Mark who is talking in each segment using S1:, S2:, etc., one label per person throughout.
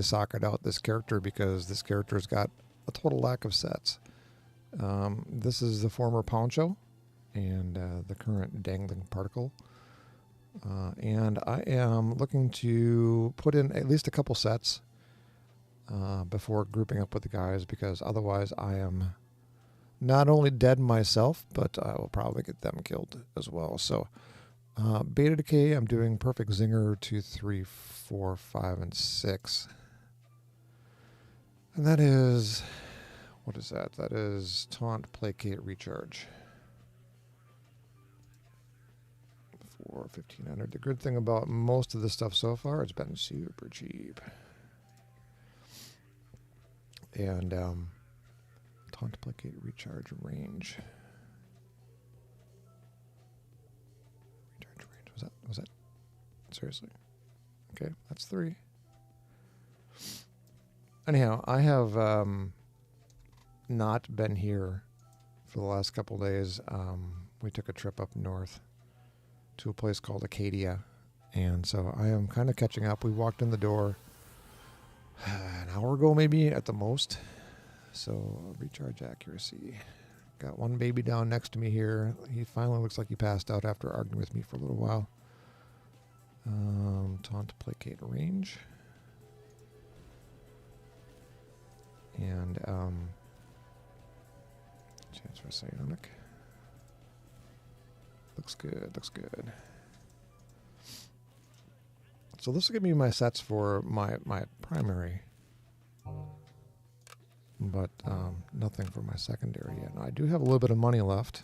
S1: socket out this character because this character's got a total lack of sets. This is the former Poncho and the current dangling particle. And I am looking to put in at least a couple sets before grouping up with the guys, because otherwise I am not only dead myself, but I will probably get them killed as well. So beta decay, I'm doing perfect zinger 2, 3, 4, 5, and 6. And that is, what is that? That is taunt, placate, recharge. For 1,500. The good thing about most of the stuff so far, it's been super cheap. And taunt, placate, recharge, range. Recharge range. Was that? Seriously? Okay, that's 3. Anyhow, I have not been here for the last couple days. We took a trip up north to a place called Acadia, and so I am kind of catching up. We walked in the door an hour ago, maybe at the most. So recharge accuracy. Got one baby down next to me here. He finally looks like he passed out after arguing with me for a little while. Taunt, placate, range. And chance for psionic. Looks good, looks good. So this will give me my sets for my primary, but nothing for my secondary yet. Now, I do have a little bit of money left,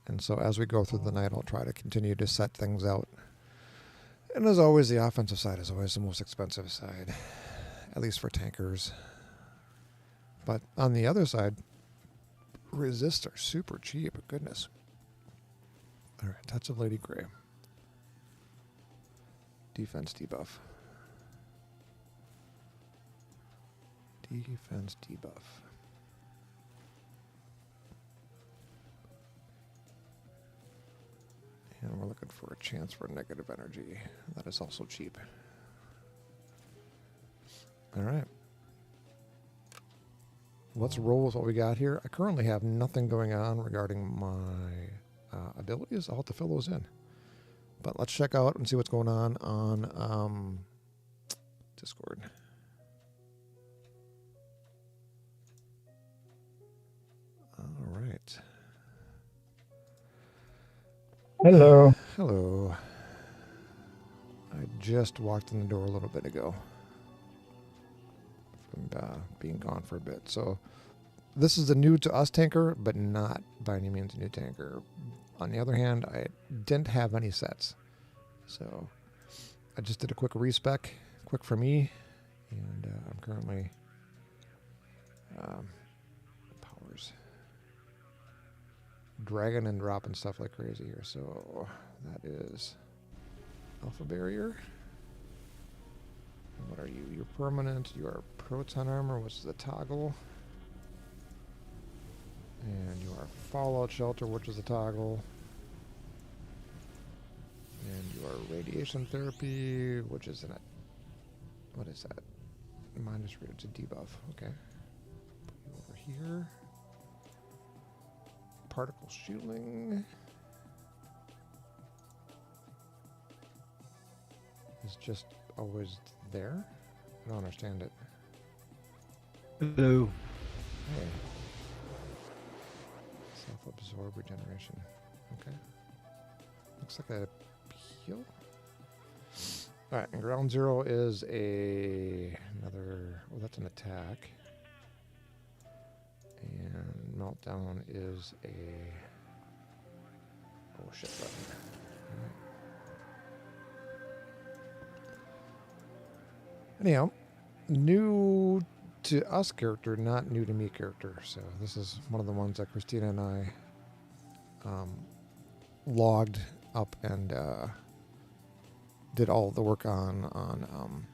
S1: and so as we go through the night, I'll try to continue to set things out. And as always, the offensive side is always the most expensive side, at least for tankers. But on the other side, resists are super cheap, goodness. All right, Touch of Lady Grey. Defense debuff. Defense debuff. And we're looking for a chance for negative energy. That is also cheap. All right. Let's roll with what we got here. I currently have nothing going on regarding my abilities. I'll have to fill those in. But let's check out and see what's going on Discord. All right.
S2: Hello.
S1: Hello. I just walked in the door a little bit ago from being gone for a bit. So this is a new to us tanker, but not by any means a new tanker. On the other hand, I didn't have any sets. So I just did a quick respec, quick for me, and I'm currently powers dragging and dropping stuff like crazy here. So that is Alpha Barrier. And what are you? You're permanent. You are Proton Armor, which is a toggle. And you are Fallout Shelter, which is a toggle. And you are Radiation Therapy, which is an... What is that? Minus... It's a debuff. Okay. Put you over here. Particle Shielding. Is just always there? I don't understand it.
S2: Hello.
S1: Hey. Self-absorb regeneration. Okay. Looks like a heal. Alright, and ground zero is another... Well, that's an attack. And meltdown is a... Oh, shit button. Alright. Anyhow, new to us character, not new to me character. So this is one of the ones that Christina and I logged up and did all the work on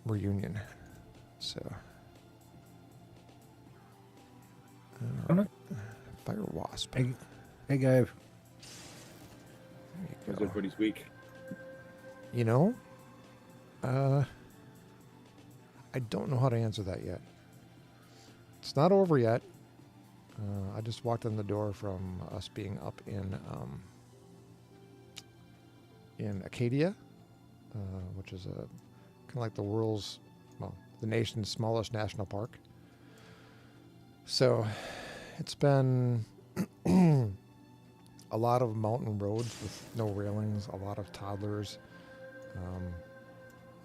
S1: Reunion. So Fire Wasp.
S2: Hey, Gav.
S3: How's everybody's week?
S1: You know, I don't know how to answer that yet. It's not over yet. I just walked in the door from us being up in Acadia, which is kind of like the nation's smallest national park. So it's been a lot of mountain roads with no railings, a lot of toddlers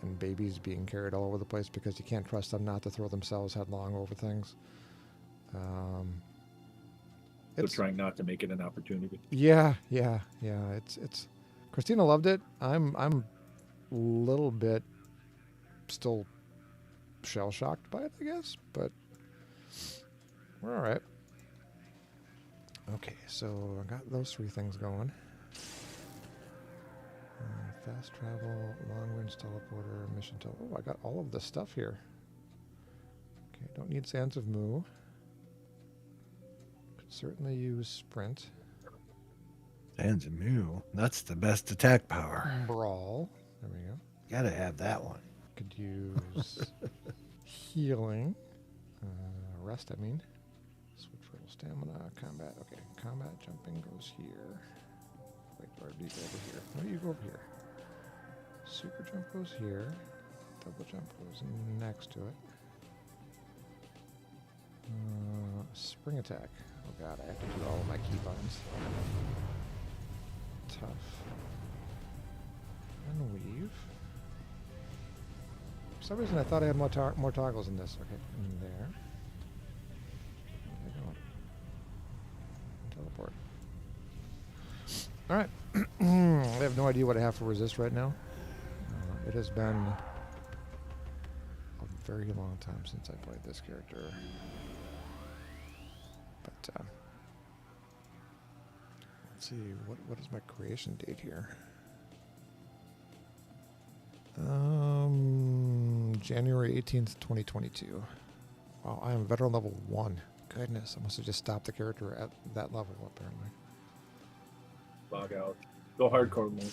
S1: and babies being carried all over the place because you can't trust them not to throw themselves headlong over things.
S3: So trying not to make it an opportunity.
S1: Yeah. It's Christina loved it. I'm a little bit still shell shocked by it, I guess, but we're all right. Okay, so I got those 3 things going. Fast travel, long range teleporter, mission Oh, I got all of this stuff here. Okay, don't need Sands of Mu. Could certainly use sprint.
S2: Sands of Mu. That's the best attack power.
S1: Brawl. There we go.
S2: Gotta have that one.
S1: Could use healing. Rest, I mean. Switch for stamina. Combat. Okay, combat jumping goes here. Wait, or do you go over here? No, you go over here. Super jump goes here. Double jump goes next to it. Spring attack. Oh god, I have to do all of my keybinds. Tough. And weave. For some reason I thought I had more toggles in this. Okay, in there. There you go. Teleport. Alright. I have no idea what I have for resist right now. It has been a very long time since I played this character. But let's see, what is my creation date here? January 18th, 2022. Wow, I am veteran level 1. Goodness, I must have just stopped the character at that level, apparently.
S3: Log out. Go hardcore mode.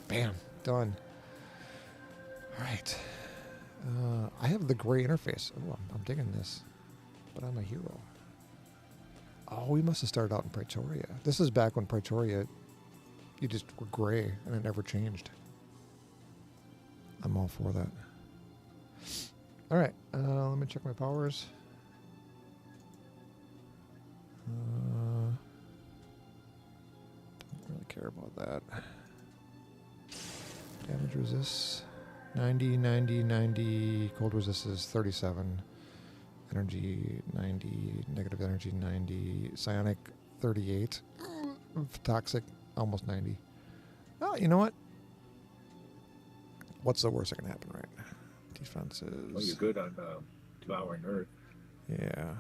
S1: Bam, done. All right. I have the gray interface. Oh, I'm digging this. But I'm a hero. Oh, we must have started out in Praetoria. This is back when Praetoria, you just were gray and it never changed. I'm all for that. All right. Let me check my powers. Don't really care about that. Damage resist 90, 90, 90. Cold resist is 37. Energy 90. Negative energy 90. Psionic 38. Toxic almost 90. Well, you know what? What's the worst that can happen, right? Defenses.
S3: Oh, you're good on devouring earth.
S1: Yeah.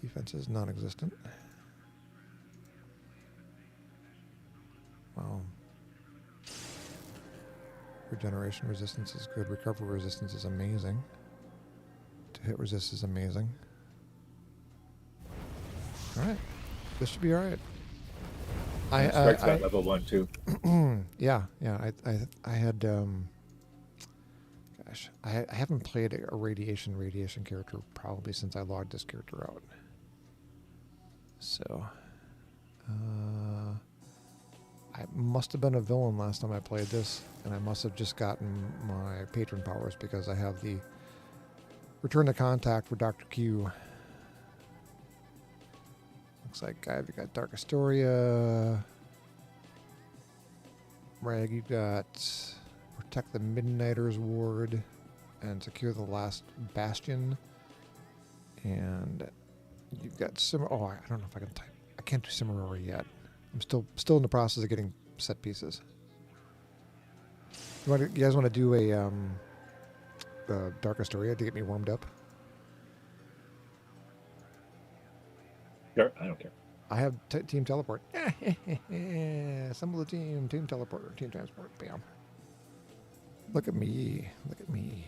S1: Defense is non-existent. Wow. Regeneration resistance is good. Recovery resistance is amazing. To hit resist is amazing. Alright. This should be alright.
S3: Strike's got level 1 too.
S1: Yeah. I had gosh, I haven't played a radiation character probably since I logged this character out. So I must have been a villain last time I played this, and I must have just gotten my patron powers because I have the return to contact for Dr. Q. Looks like I've got Dark Astoria. Rag, you've got Protect the Midnighters Ward and Secure the Last Bastion. And you've got Oh, I don't know if I can type. I can't do Cimarora yet. I'm still in the process of getting set pieces. You guys want to do a Dark Astoria to get me warmed up?
S3: Sure, I don't care.
S1: I have team teleport. Assemble the team. Team teleport. Team transport. Bam. Look at me. Look at me.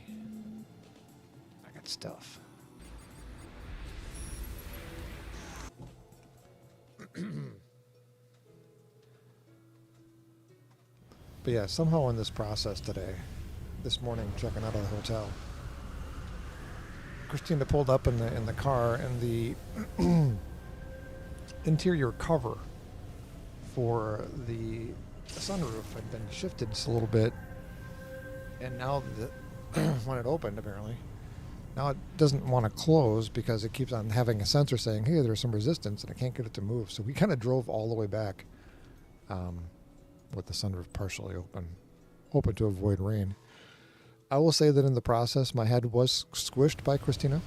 S1: I got stuff. But yeah, somehow in this process today, this morning checking out of the hotel, Christina pulled up in the car, and the interior cover for the sunroof had been shifted just a little bit, and now when it opened, apparently, now it doesn't want to close because it keeps on having a sensor saying, hey, there's some resistance, and I can't get it to move. So we kind of drove all the way back with the sunroof partially open, hoping to avoid rain. I will say that in the process, my head was squished by Christina.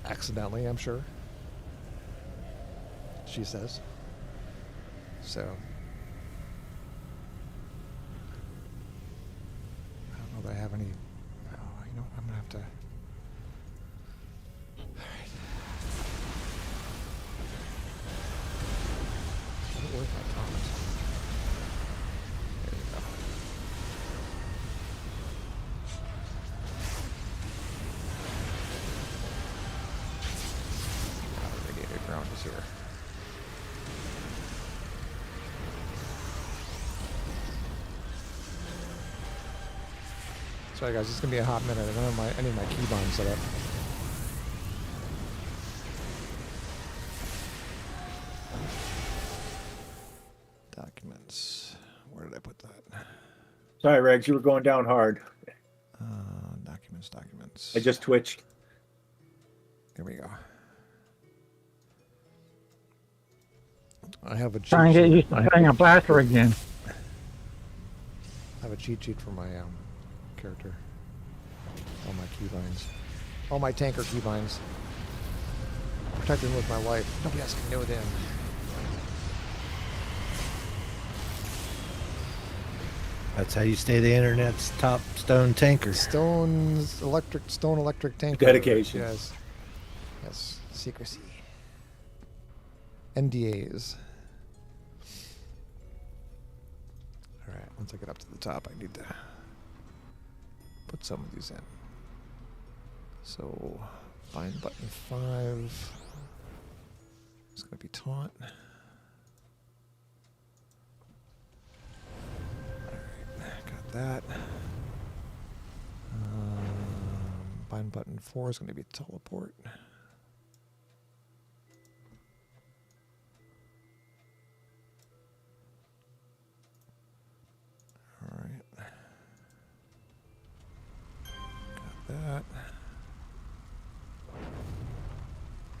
S1: Accidentally, I'm sure. She says. So, I don't know that I have any. Oh, you know what? I'm gonna have to. All right. Where's my Thomas? There you go. Radiator ground is here. Sorry guys, it's gonna be a hot minute. I don't have any of my keybinds set up. Documents. Where did I put that?
S3: Sorry, Regs, you were going down hard.
S1: Documents.
S3: I just twitched.
S1: Here we go. I have a cheat
S4: Trying to get
S1: sheet.
S4: used to playing a blaster again.
S1: I have a cheat sheet for my character. All my keybinds. All my tanker keybinds. Protecting them with my life. Nobody else can know them.
S2: That's how you stay the internet's top stone tanker.
S1: Stone electric tanker.
S3: Dedication.
S1: Yes. Yes. Secrecy. NDAs. Alright, once I get up to the top, I need to put some of these in. So, bind button 5. It's going to be taunt. Alright, got that. Bind button 4 is going to be teleport. Alright. Got that.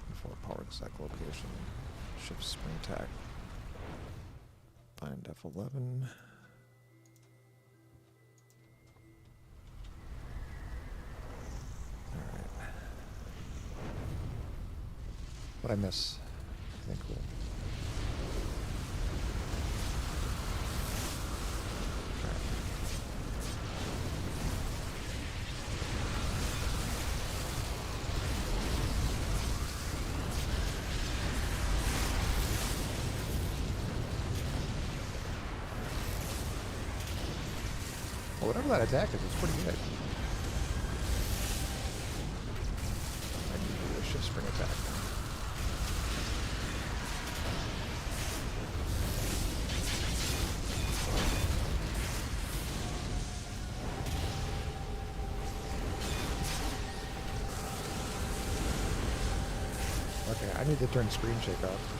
S1: Before power exact location. Shift spring attack. Bind F11. Alright. What'd I miss? I think we'll. Well, whatever that attack is, it's pretty good. I need to do a shift spring attack. Okay, I need to turn screen shake off.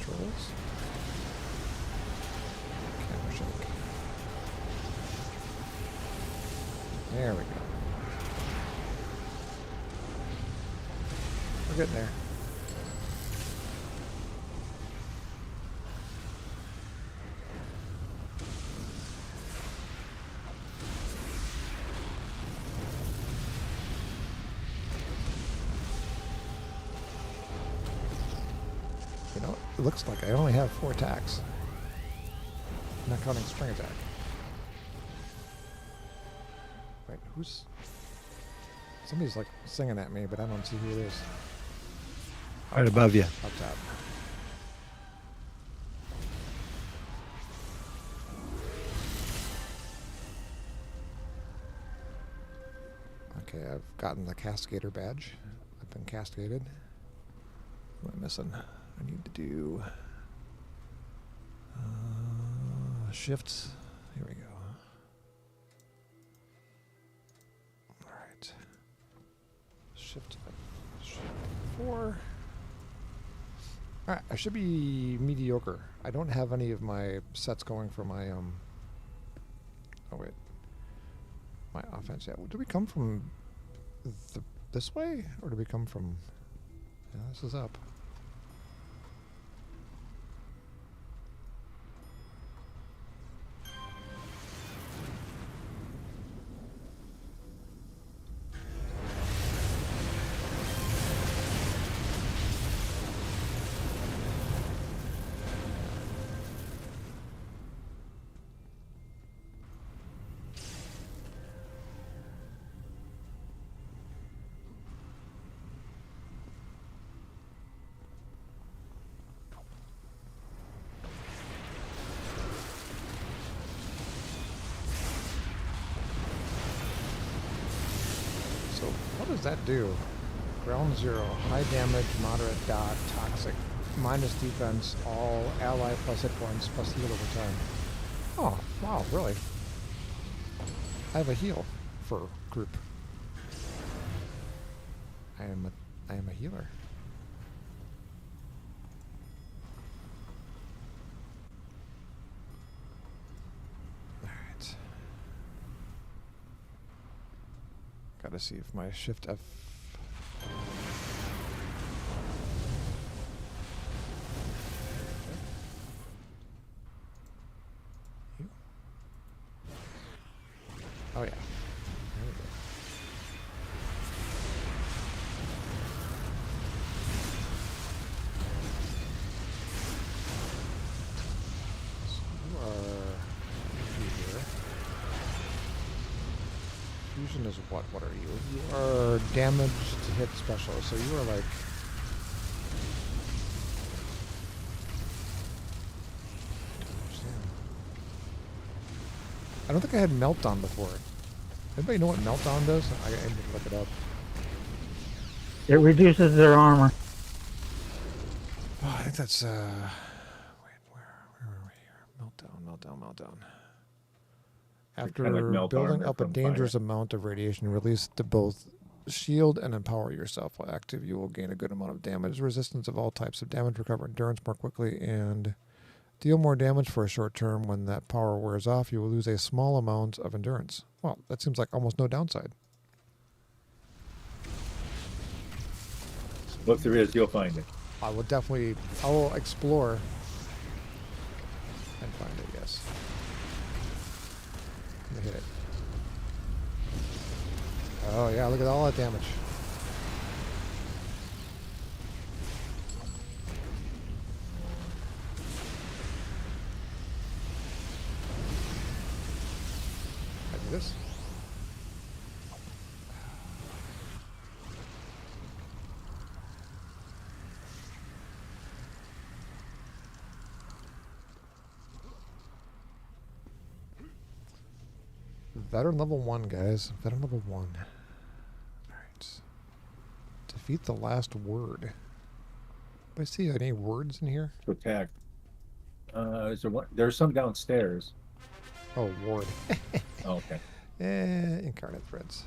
S1: Controls. Camera shake. There we go. We're getting there. You know, it looks like I only have 4 attacks. Not counting spring attack. Wait, who's... Somebody's like singing at me, but I don't see who it is.
S2: Right above you.
S1: Up top. Okay, I've gotten the Cascadator badge. I've been cascaded. What am I missing? I need to do shift. Here we go. All right. Shift 4. All right, I should be mediocre. I don't have any of my sets going for my oh wait, my offense. Yeah, do we come from this way, or do we come from? Yeah, this is up. What does that do? Ground 0, high damage, moderate dot, toxic, minus defense, all ally plus hit points plus heal over time. Oh, wow, really? I have a heal for group. I am a healer. Gotta see if my shift F. Oh yeah. There we go. So you are here. Fusion is what? What are you? You are damage to hit specialist. So you are like. I don't think I had meltdown before. Anybody know what meltdown does? I need to look it up.
S4: It reduces their armor.
S1: Oh, I think that's wait, where are we here? Meltdown. After
S3: Kinda like melt
S1: building
S3: armor
S1: up a
S3: from
S1: dangerous
S3: fire.
S1: amount of radiation release to both shield and empower yourself. While active, you will gain a good amount of damage resistance of all types of damage, recover endurance more quickly, and deal more damage for a short term. When that power wears off, you will lose a small amount of endurance. Well, that seems like almost no downside.
S3: If there is, you'll find it.
S1: I will explore and find it, yes. I'm gonna hit it. Oh yeah, look at all that damage. I do this. Veteran level 1, guys. Veteran level 1. Alright. Defeat the last word. Do I see any words in here?
S3: To attack. Is there one? There's some downstairs.
S1: Oh, ward.
S3: Oh, okay.
S1: Incarnate threads.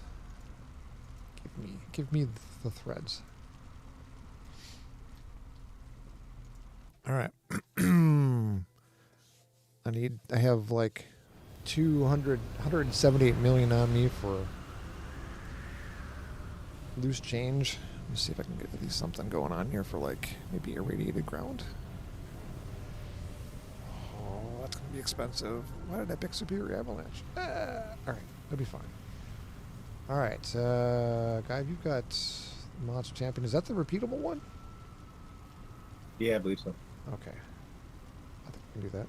S1: Give me the threads. Alright. I have like 178 million on me for loose change. Let me see if I can get at least something going on here for like maybe irradiated ground. Oh, that's going to be expensive. Why did I pick Superior Avalanche? Alright, that'll be fine. Alright, guy, you've got Monster Champion. Is that the repeatable one?
S3: Yeah, I believe so.
S1: Okay. I think we can do that.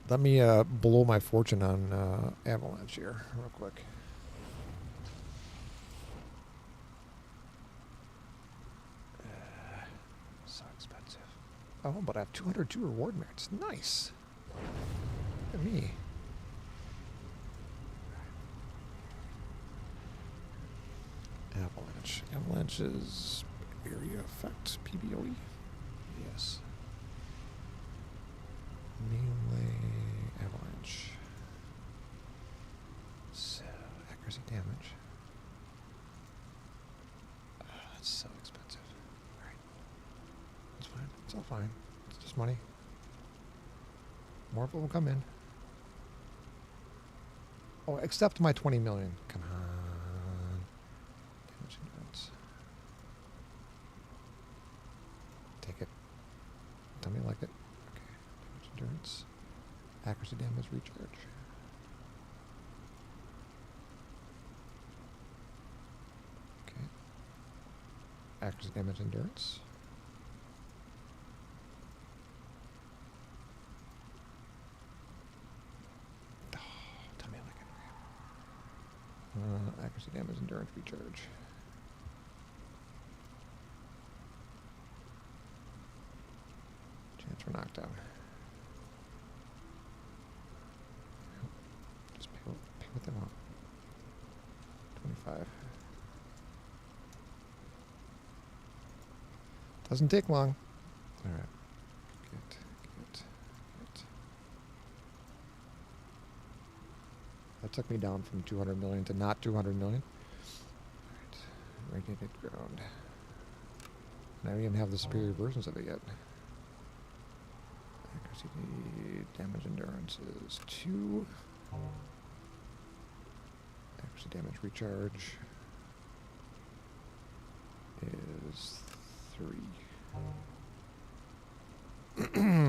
S1: Let me blow my fortune on Avalanche here real quick. So expensive. Oh, but I have 202 reward merits. Nice. Look at me. Avalanche. Avalanche's area effect. PBOE. Yes. Melee avalanche. So, accuracy damage. Oh, that's so expensive. Alright. It's fine. It's all fine. It's just money. More of it will come in. Oh, except my 20 million. Come on. Damage endurance. Take it. Tell me you like it. Okay. Damage endurance. Accuracy damage recharge. Okay. Accuracy damage endurance. Tell me I like it. Accuracy damage endurance recharge. Chance for knockdown. Just pay what they want. 25. Doesn't take long. All right. Get. That took me down from 200 million to not 200 million. All right. Radiated ground. I don't even have the superior versions of it yet. Accuracy damage endurance is 2. Accuracy damage recharge is 3.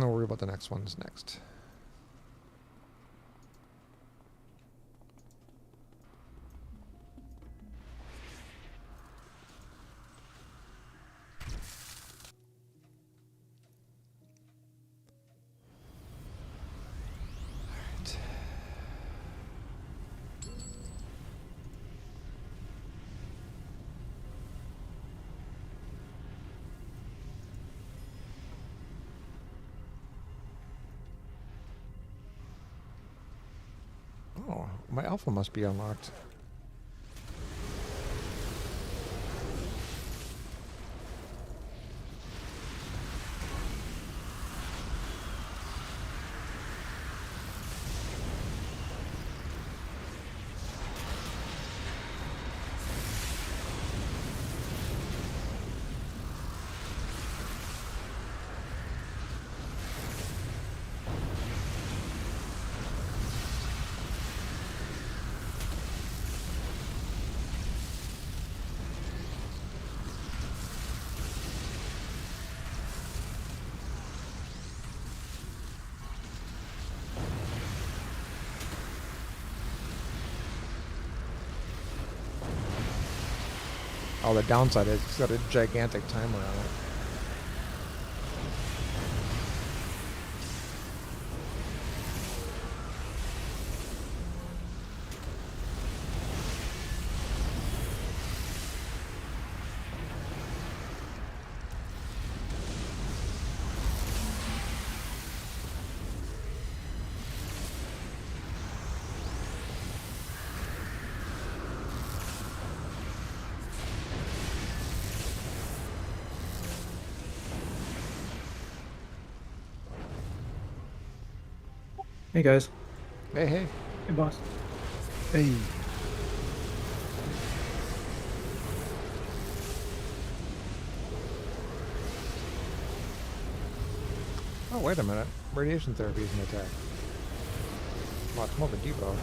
S1: I'll worry about the next ones next. Oh, my alpha must be unlocked. Oh, the downside is it's got a gigantic timer on it.
S5: Hey guys.
S1: Hey, hey.
S4: Hey, boss.
S2: Hey.
S1: Oh, wait a minute. Radiation therapy is an attack. Well, it's more of a debuff,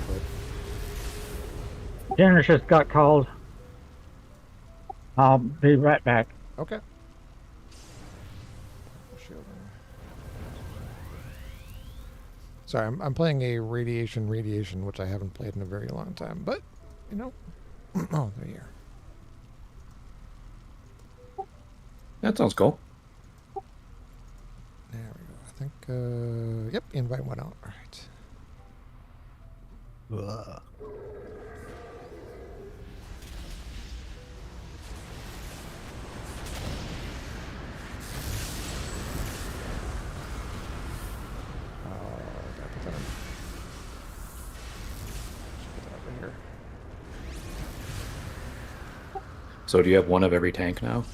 S1: but...
S4: Dinner just got called. I'll be right back.
S1: Okay. Shielding. Sorry, I'm playing a radiation, which I haven't played in a very long time, but, you know. Oh, they're here.
S5: That sounds cool.
S1: There we go. I think, yep, the invite went out. All right.
S2: Ugh.
S1: Did I put that in? Should put that over here.
S5: So do you have one of every tank now?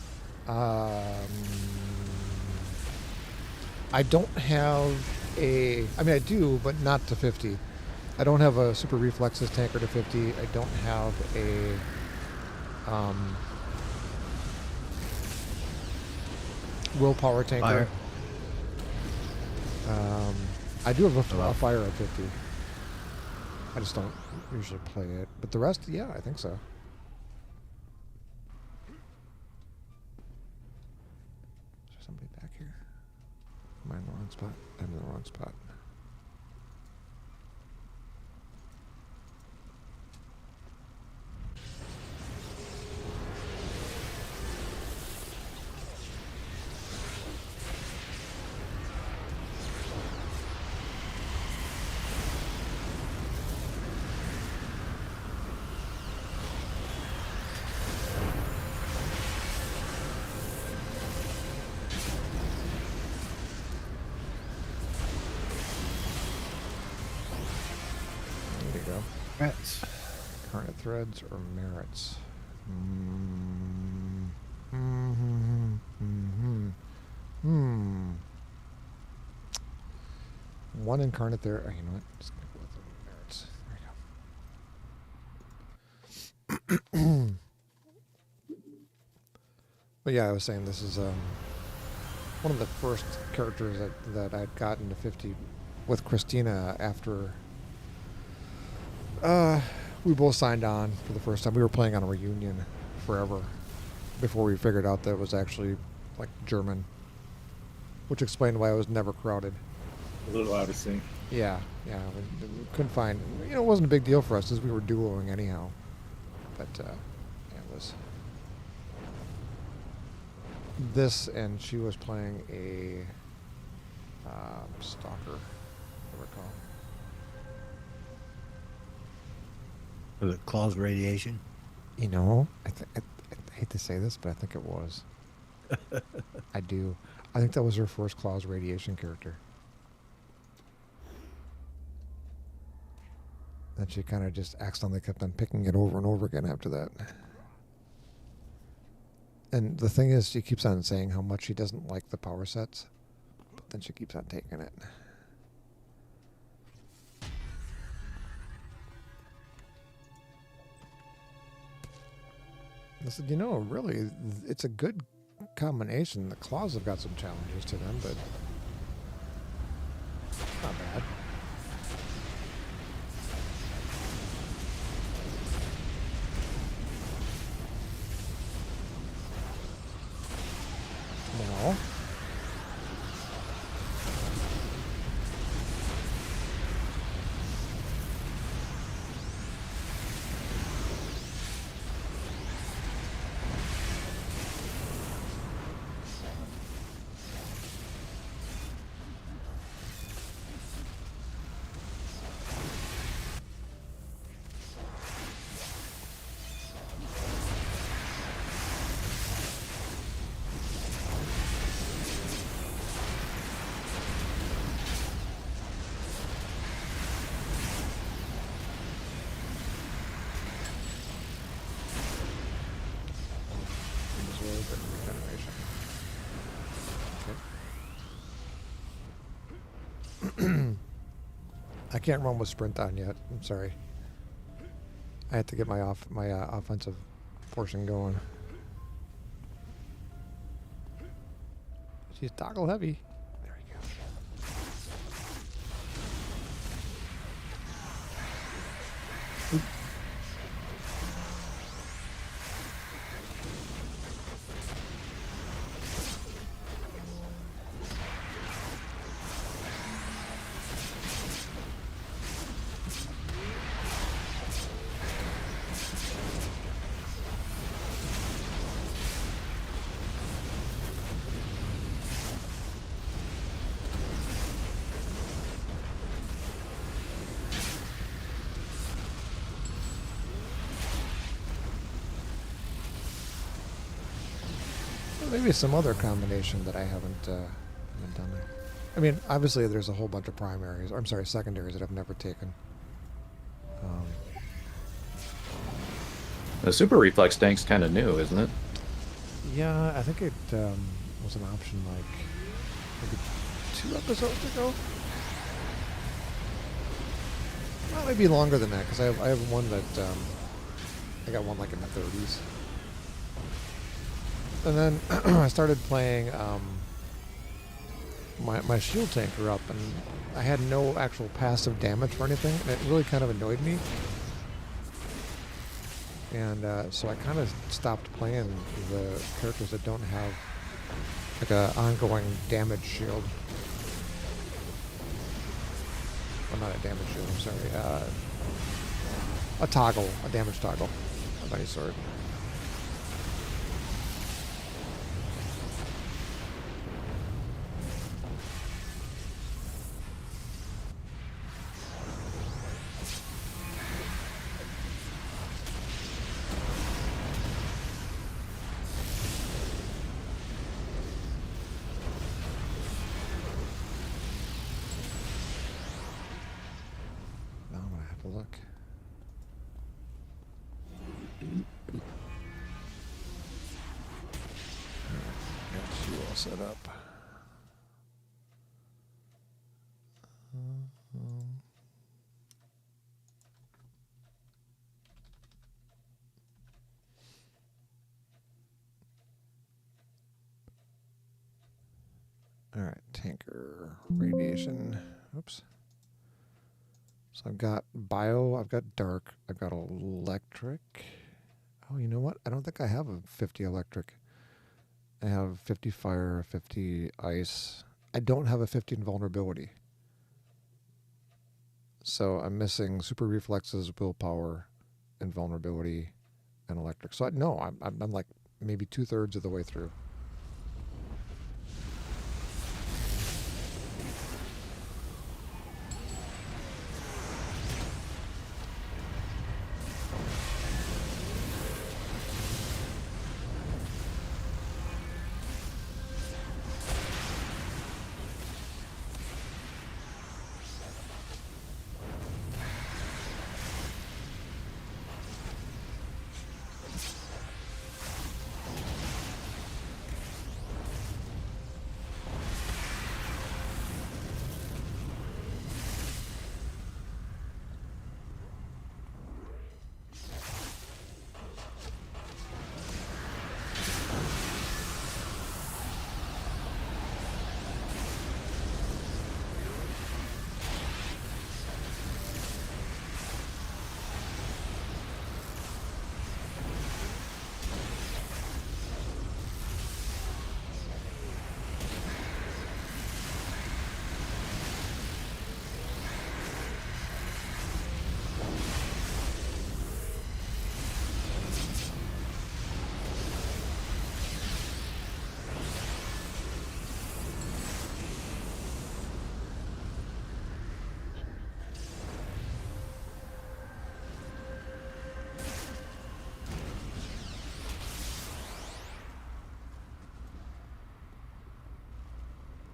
S1: I don't have a. I mean, I do, but not to 50. I don't have a super reflexes tanker to 50. I don't have a. Willpower tanker.
S2: Fire.
S1: I do have a fire at 50. I just don't usually play it. But the rest, yeah, I think so. Is there somebody back here? Am I in the wrong spot? I'm in the wrong spot. There you go.
S2: Rats.
S1: Incarnate threads or merits? One incarnate there. Oh, you know what? Just gonna go with the merits. There you go. But yeah, I was saying this is one of the first characters that I'd gotten to 50 with Christina after we both signed on for the first time. We were playing on a reunion forever before we figured out that it was actually like German, which explained why it was never crowded.
S3: A little out of sync.
S1: Yeah, we couldn't find. It wasn't a big deal for us as we were duoing anyhow. But yeah, it was this, and she was playing a stalker, I recall.
S2: Was it claws radiation?
S1: You know, I hate to say this, but I think it was. I do. I think that was her first claws radiation character. And she kind of just accidentally kept on picking it over and over again after that. And the thing is, she keeps on saying how much she doesn't like the power sets, but then she keeps on taking it. I said, you know, really, it's a good combination. The claws have got some challenges to them, but not bad. No. I can't run with sprint on yet. I'm sorry. I had to get my offensive portion going. She's toggle heavy. There we go. Oop. Maybe some other combination that I haven't done. I mean, obviously there's a whole bunch of primaries, or I'm sorry, secondaries that I've never taken.
S5: The super reflex tank's kind of new, isn't it?
S1: Yeah, I think it was an option like maybe 2 episodes ago. Well, maybe longer than that because I have one that I got one like in the 30s, and then I started playing my shield tanker up, and I had no actual passive damage for anything, and it really kind of annoyed me. And so I kind of stopped playing the characters that don't have like a ongoing damage shield. Well, not a damage shield, I'm sorry. A toggle, a damage toggle of any sort. Now I'm gonna have to look. Got you all set up. All right, tanker, radiation. Oops. So I've got bio, I've got dark, I've got electric. Oh, you know what? I don't think I have a 50 electric. I have 50 fire, 50 ice. I don't have a 50 invulnerability. So I'm missing super reflexes, willpower, invulnerability, and electric. So no, I'm like maybe 2/3 of the way through.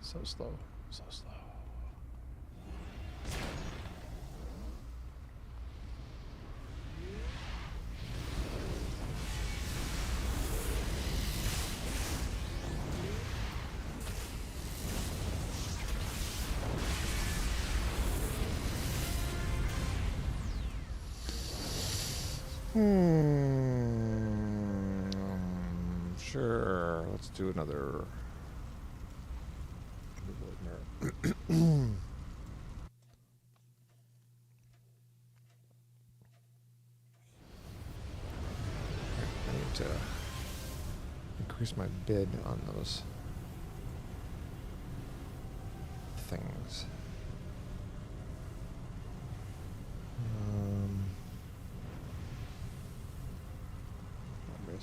S1: So slow, so slow. Sure. Let's do another. I need to increase my bid on those things.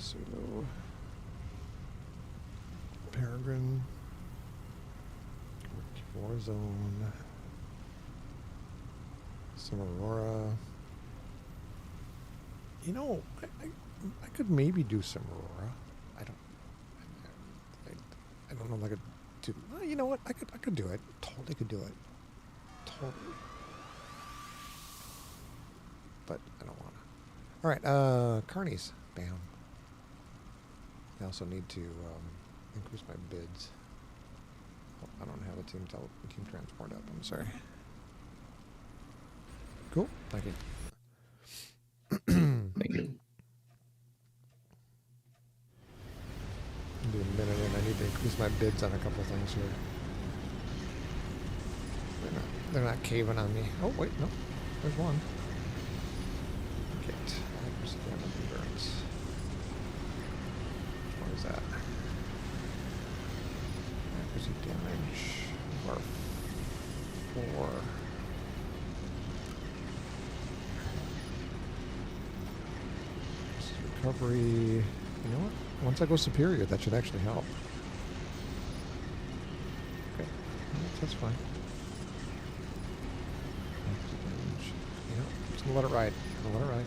S1: Sulu, Peregrine, Warzone, some Aurora. You know, I could maybe do some Aurora. I don't know if I could do. Well, you know what? I could do it. Totally could do it. Totally. But I don't want to. All right, Carnies. Bam. I also need to increase my bids. Oh, I don't have a team transport up. I'm sorry. Cool. Thank you.
S5: Thank you.
S1: I'll do a minute in. I need to increase my bids on a couple things here. They're not caving on me. Oh, wait, no. There's one. Get accuracy, damage, endurance. Which one is that? Accuracy, damage, or 4. This is recovery. You know what? Once I go superior, that should actually help. Okay, that's fine. You know, just gonna let it ride. Gonna let it ride.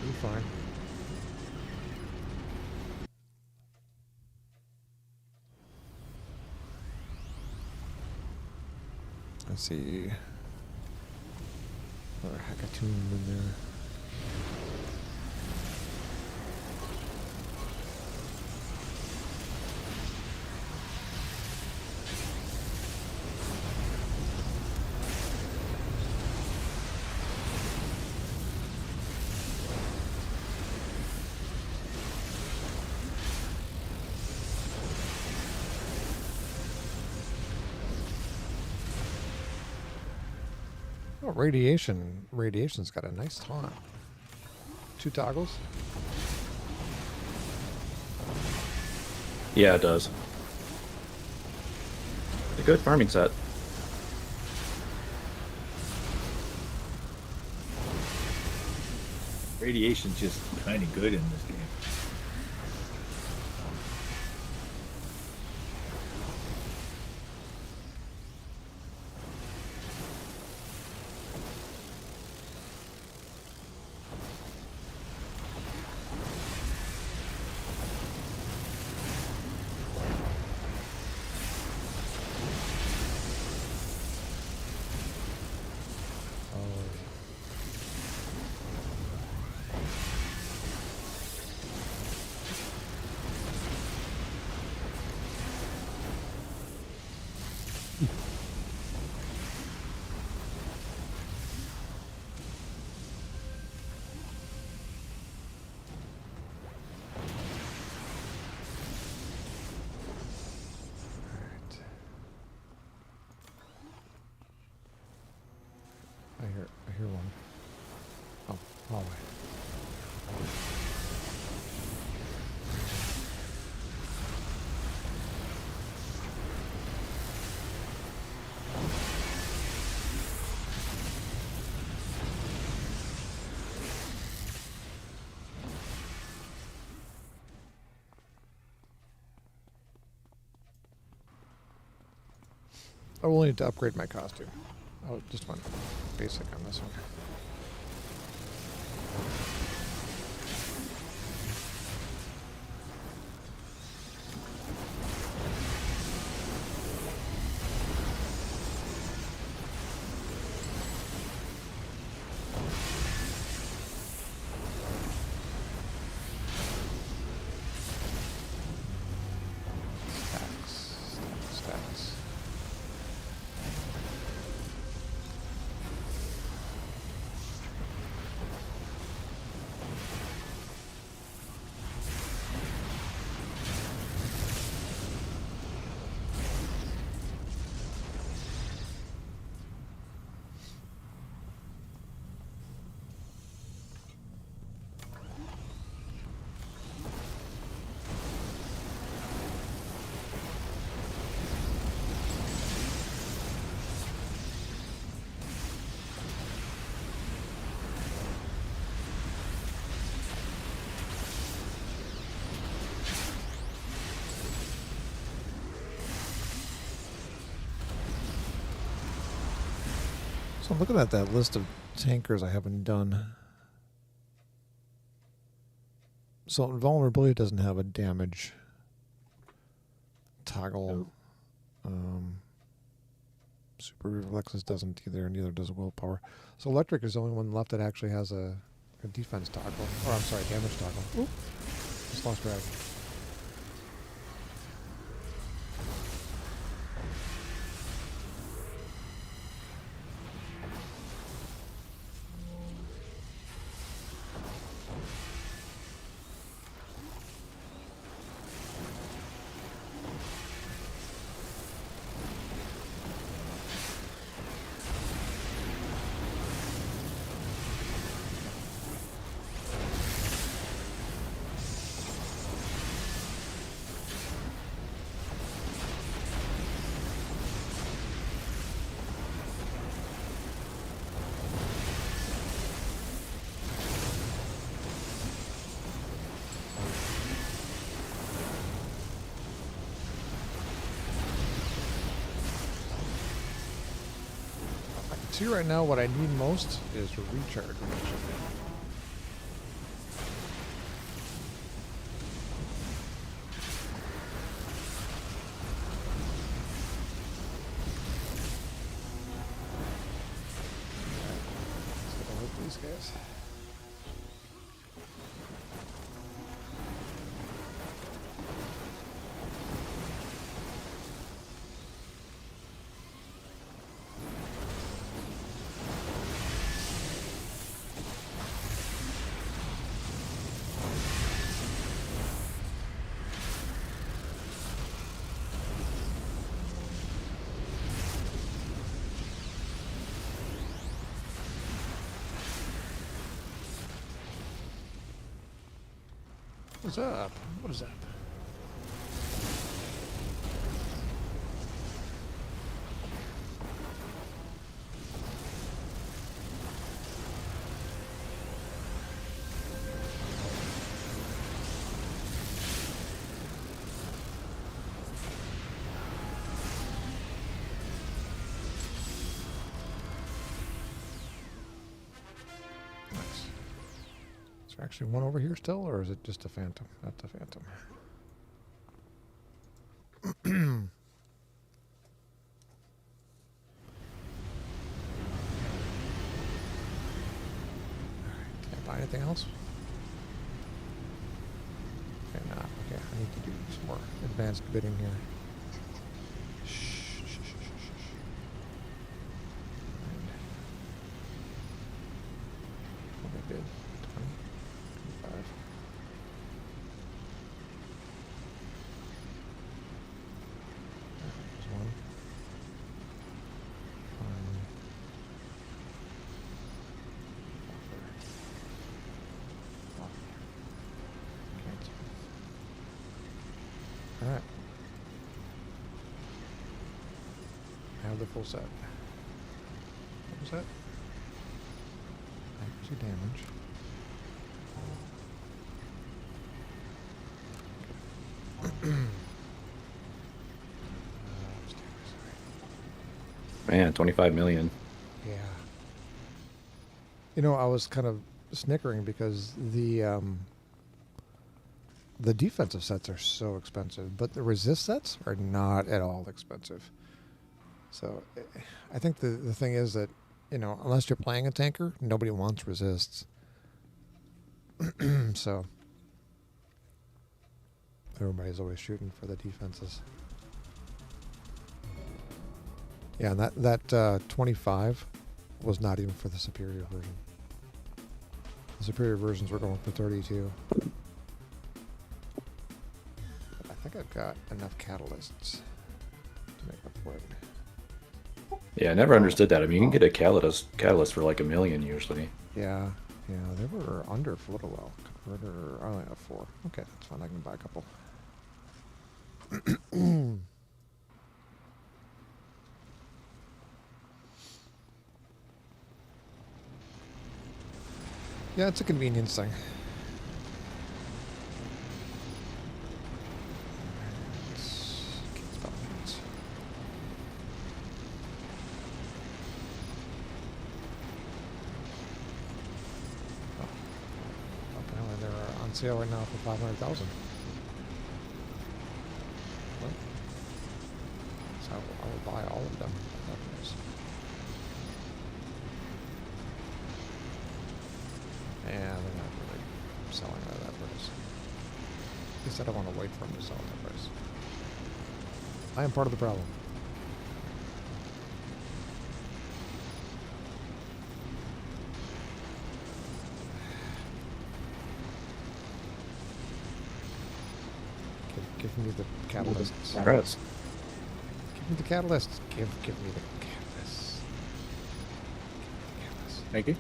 S1: Be fine. Let's see. Another Hackatoon in there. Oh, radiation. Radiation's got a nice taunt. 2 toggles.
S5: Yeah, it does. A good farming set.
S2: Radiation's just kind of good in this game. I hear one. Oh, hallway. I will need to upgrade my costume. Oh, just one basic on this one. Stacks. So I'm looking at that list of tankers I haven't done. So invulnerability doesn't have a damage toggle. Super reflexes doesn't either, neither does willpower. So electric is the only one left that actually has a defense toggle. Or I'm sorry, damage toggle. Oop, just lost gravity.
S1: See, right now, what I need most is recharge reduction. Let's get over these guys. What's up? What is up? Nice. Is there actually one over here still, or is it just a phantom? That's a phantom. Can't buy anything else? Okay, not. Okay, I need to do some more advanced bidding here. Shh, shh, shh, shh, shh, shh. What did I bid? 20? 25. There's one. All right. I have the full set. What was that? Accuracy damage.
S5: Man, 25 million.
S1: Yeah. You know, I was kind of snickering because the defensive sets are so expensive, but the resist sets are not at all expensive. So I think the thing is that, you know, unless you're playing a tanker, nobody wants resists. So everybody's always shooting for the defenses. Yeah, and that 25 was not even for the superior version. The superior versions were going for 32. I think I've got enough catalysts to make up for it.
S5: Yeah, I never understood that. I mean, you can get a catalyst for like $1 million usually.
S1: Yeah, they were under for a little while. Converter, I only have 4. Okay, that's fine. I can buy a couple. Yeah, it's a convenience thing. Apparently they're on sale right now for 500,000. What? So I will buy all of them. at that price. Yeah, they're not really selling at that price. They said I want to wait for them to sell at that price. I am part of the problem. Give me the catalysts.
S5: Congrats.
S1: Give me the catalysts. Give me the catalysts.
S3: Thank you.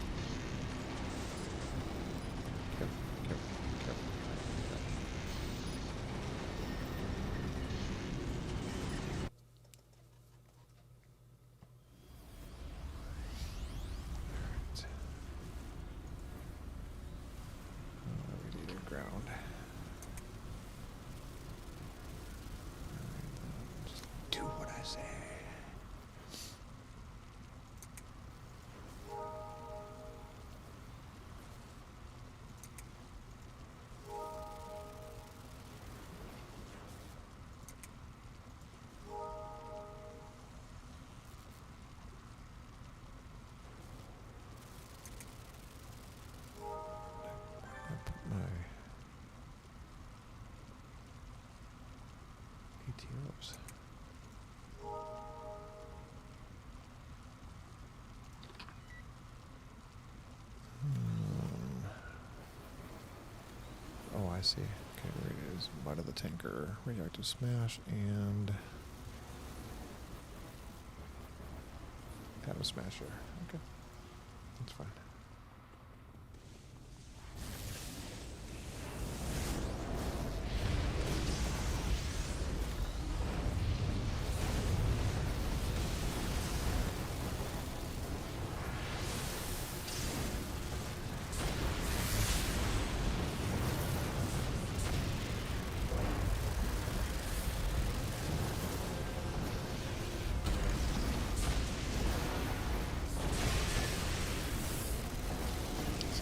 S1: Give. We need a ground. Just do what I say.
S2: PTOs. Oh, I see. Okay, there it is. Bite of the Tanker, radioactive smash, and atom smasher. Okay, that's fine.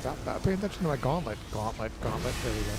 S2: Stop not paying attention to my gauntlet. Gauntlet. There we go.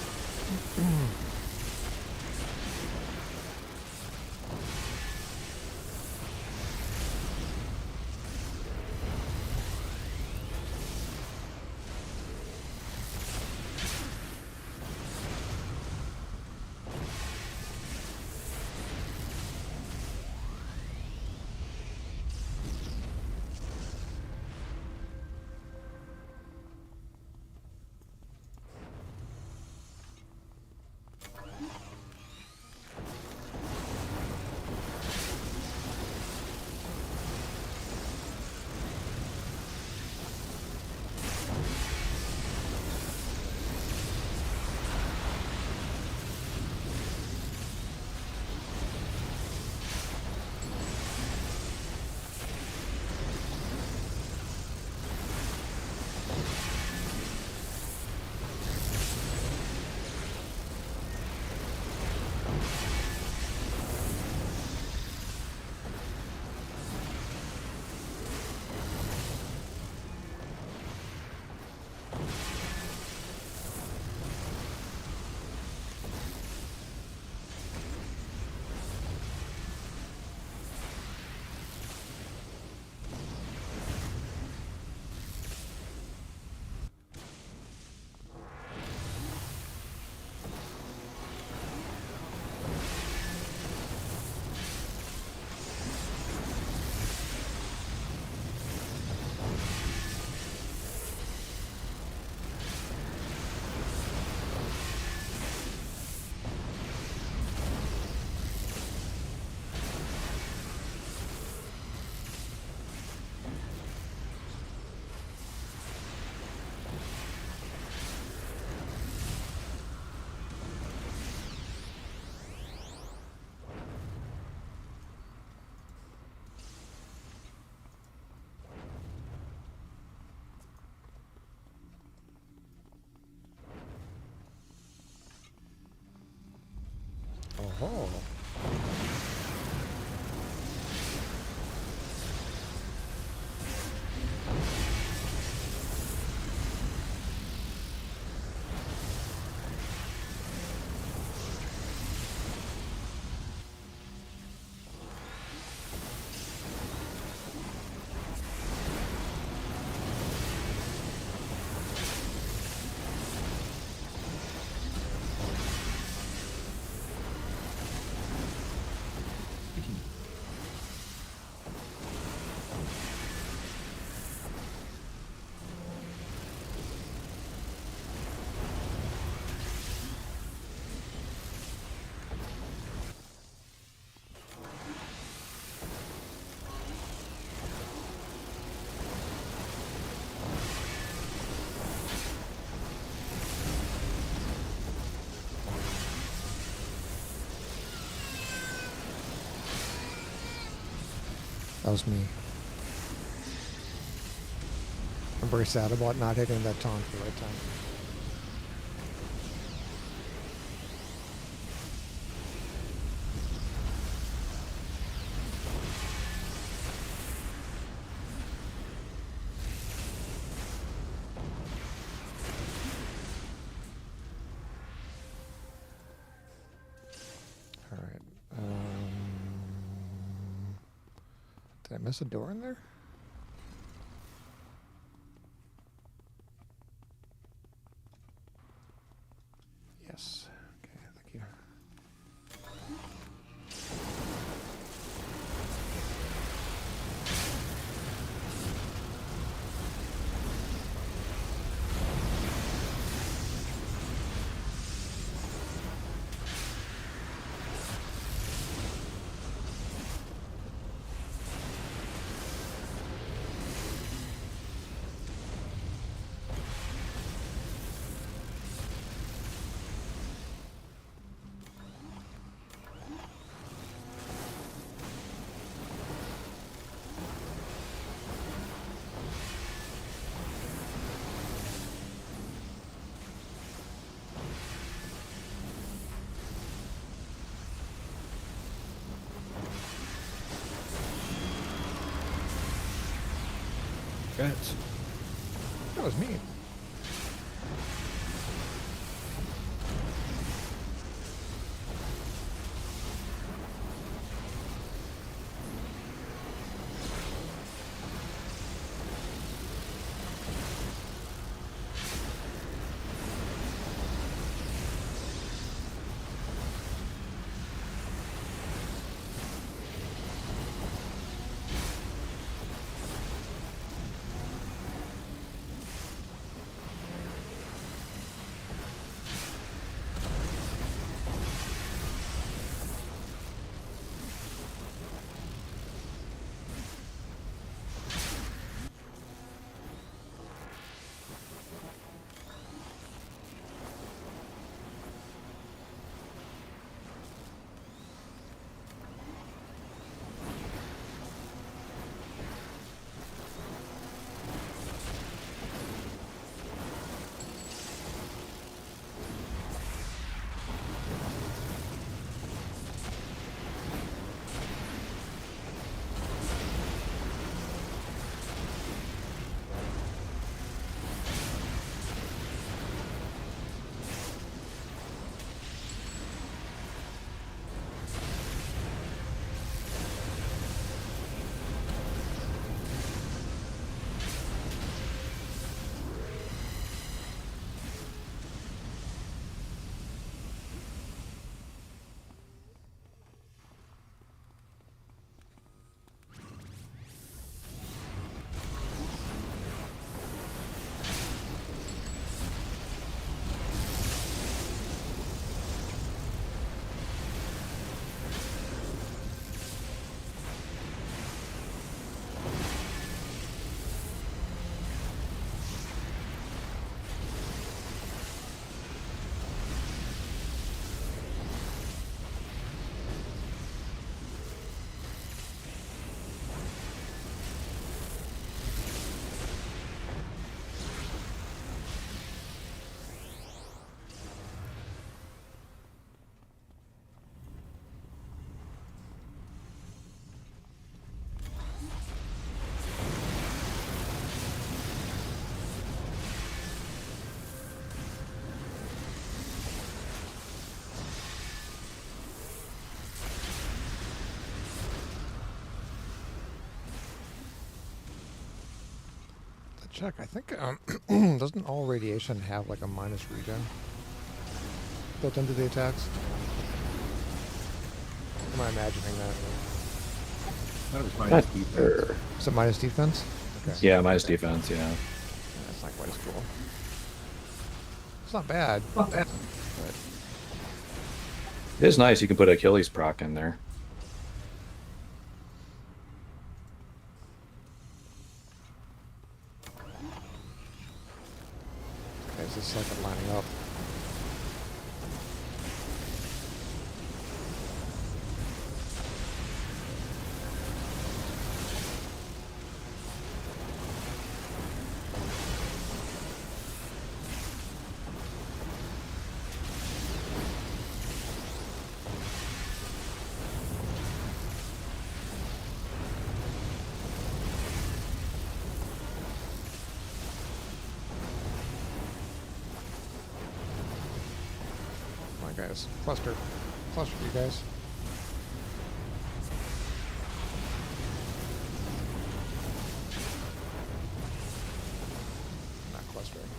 S2: Oh. That was me. I'm very sad about not hitting that taunt at the right time. All right. Did I miss a door in there? Yes. Okay, thank you.
S5: Cats.
S1: That was me. Check. I think doesn't all radiation have like a minus regen built into the attacks? Am I imagining that?
S3: That was minus defense.
S1: Is it minus defense? Okay.
S5: Yeah, minus defense, yeah.
S1: That's not quite as cool. It's not bad.
S3: Not bad.
S1: But
S5: It is nice you can put Achilles proc in there.
S1: okay, is this second lining up? Guys, cluster, you guys. Not clustering.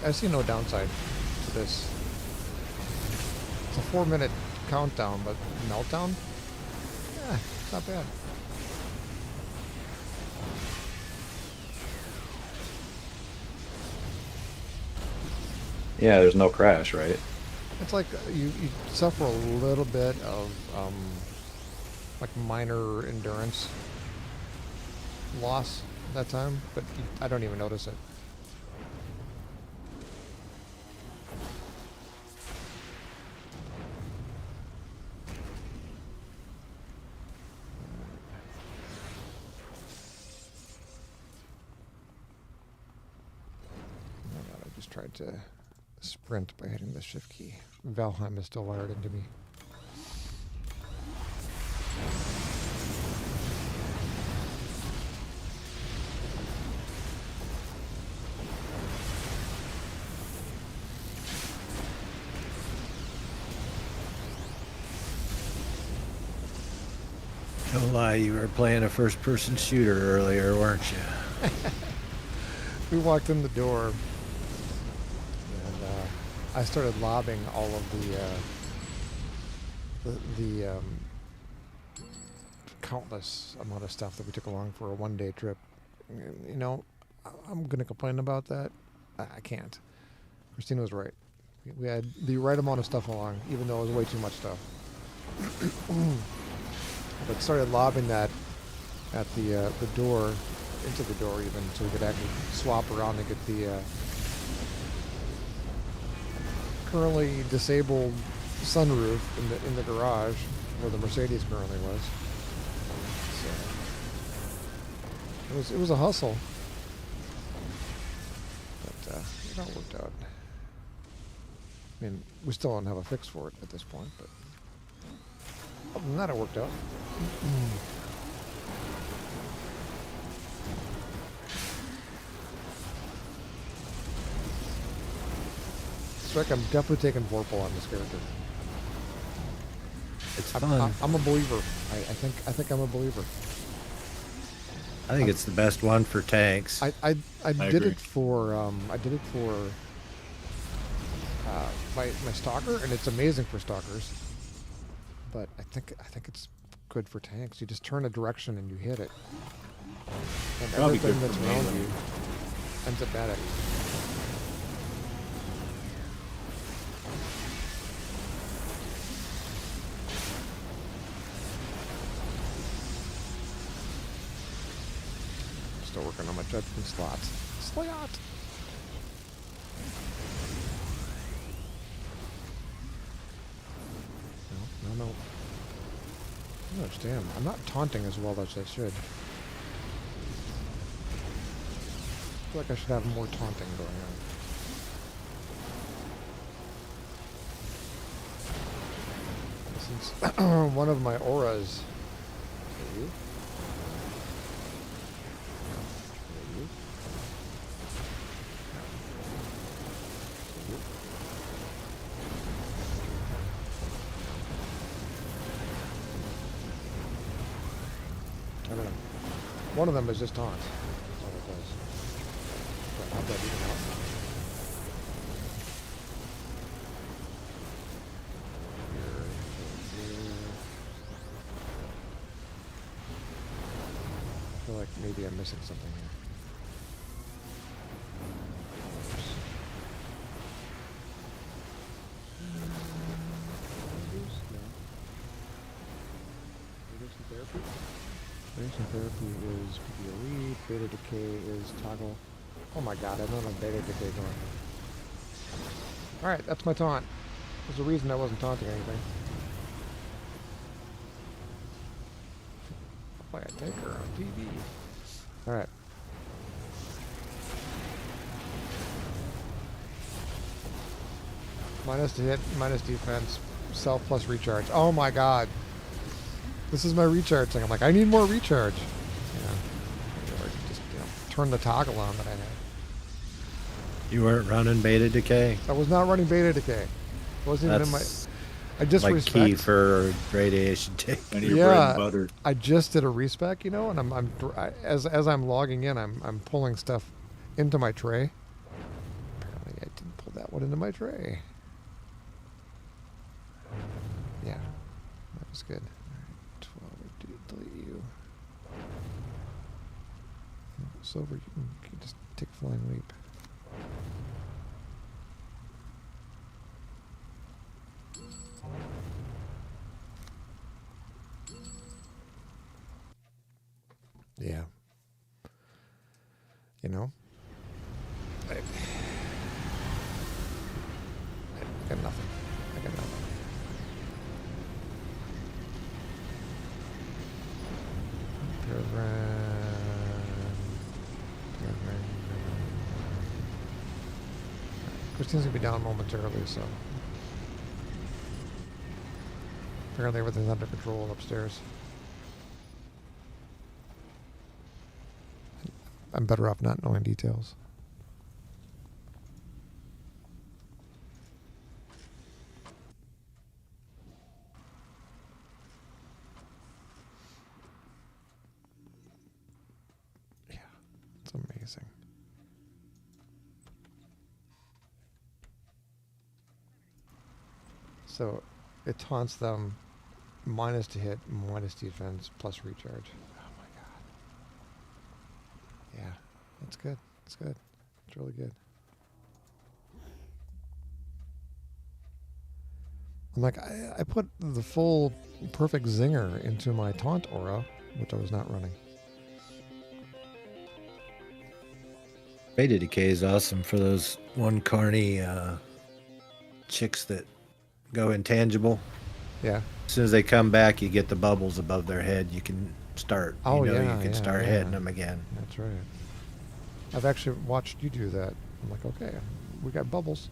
S1: I see no downside to this. It's a 4-minute countdown, but meltdown? Yeah, it's not bad.
S5: Yeah, there's no crash, right?
S1: It's like you suffer a little bit of like minor endurance loss that time, but I don't even notice it. Oh my god, I just tried to sprint by hitting the shift key. Valheim is still wired into me.
S6: Don't lie, you were playing a first-person shooter earlier, weren't you?
S1: We walked in the door, and I started lobbing all of the countless amount of stuff that we took along for a one-day trip. You know, I'm going to complain about that. I can't. Christina was right. We had the right amount of stuff along, even though it was way too much stuff. But started lobbing that at the door, into the door even, so we could actually swap around and get the currently disabled sunroof in the garage where the Mercedes currently was. So it was a hustle, but it all worked out. I mean, we still don't have a fix for it at this point, but other than that, it worked out. It's like I'm definitely taking Vorpal on this character.
S6: It's fun.
S1: I'm a believer. I think I'm a believer.
S6: I think it's the best one for tanks.
S1: I did
S3: agree.
S1: it for my stalker, and it's amazing for stalkers. But I think it's good for tanks. You just turn a direction and you hit it, and
S3: Probably
S1: everything
S3: good
S1: that's
S3: for
S1: around
S3: melee.
S1: you ends up at it. Still working on my judgment slots. Slot. No. I don't understand. I'm not taunting as well as I should. I feel like I should have more taunting going on. Since one of my auras. I don't know. One of them is just taunt. That's all it does. But how'd that even out? I feel like maybe I'm missing something here. Radiation therapy is PPOE, beta decay is toggle. Oh my god, I don't have beta decay going. Alright, that's my taunt. There's a reason I wasn't taunting anything. Play a Tanker on TV. Alright. Minus to hit, minus defense, self plus recharge. Oh my god. This is my recharge thing. I'm like, I need more recharge. Yeah. Or just, turn the toggle on that I had.
S6: You weren't running beta decay?
S1: I was not running beta decay. It wasn't even in my...
S6: That's
S1: I just
S6: like
S1: respec.
S6: key for radiation take.
S3: And your bread
S1: Yeah,
S3: and butter.
S1: I just did a respec, and as I'm logging in, I'm pulling stuff into my tray. Apparently, I didn't pull that one into my tray. Yeah, that was good. All right, 12, delete you. Silver, you can just take flying leap. Yeah. you know? I got nothing. I got nothing. Christine's gonna be down momentarily, so apparently everything's under control upstairs. I'm better off not knowing details. Yeah, it's amazing. So it taunts them minus to hit, minus defense, plus recharge. Oh my god. Yeah, that's good. It's good. It's really good. I'm like, I put the full perfect zinger into my taunt aura, which I was not running.
S6: Beta decay is awesome for those one carny chicks that go intangible.
S1: Yeah.
S6: As soon as they come back, you get the bubbles above their head. You can start.
S1: Oh,
S6: you know,
S1: yeah,
S6: you can
S1: yeah,
S6: start
S1: yeah.
S6: hitting them again.
S1: That's right. I've actually watched you do that. I'm like, okay, we got bubbles.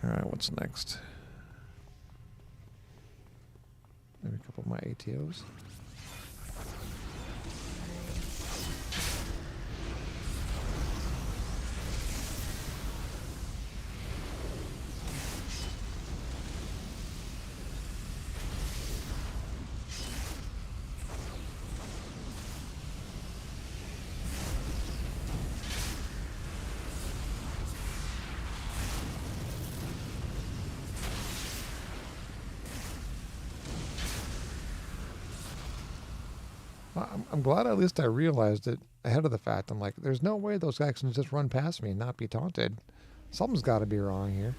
S1: All right, what's next? Maybe a couple of my ATOs. I'm glad at least I realized it ahead of the fact. I'm like, there's no way those guys can just run past me and not be taunted. Something's got to be wrong here.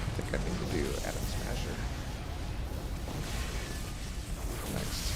S1: I think I need to do Atom Smasher next.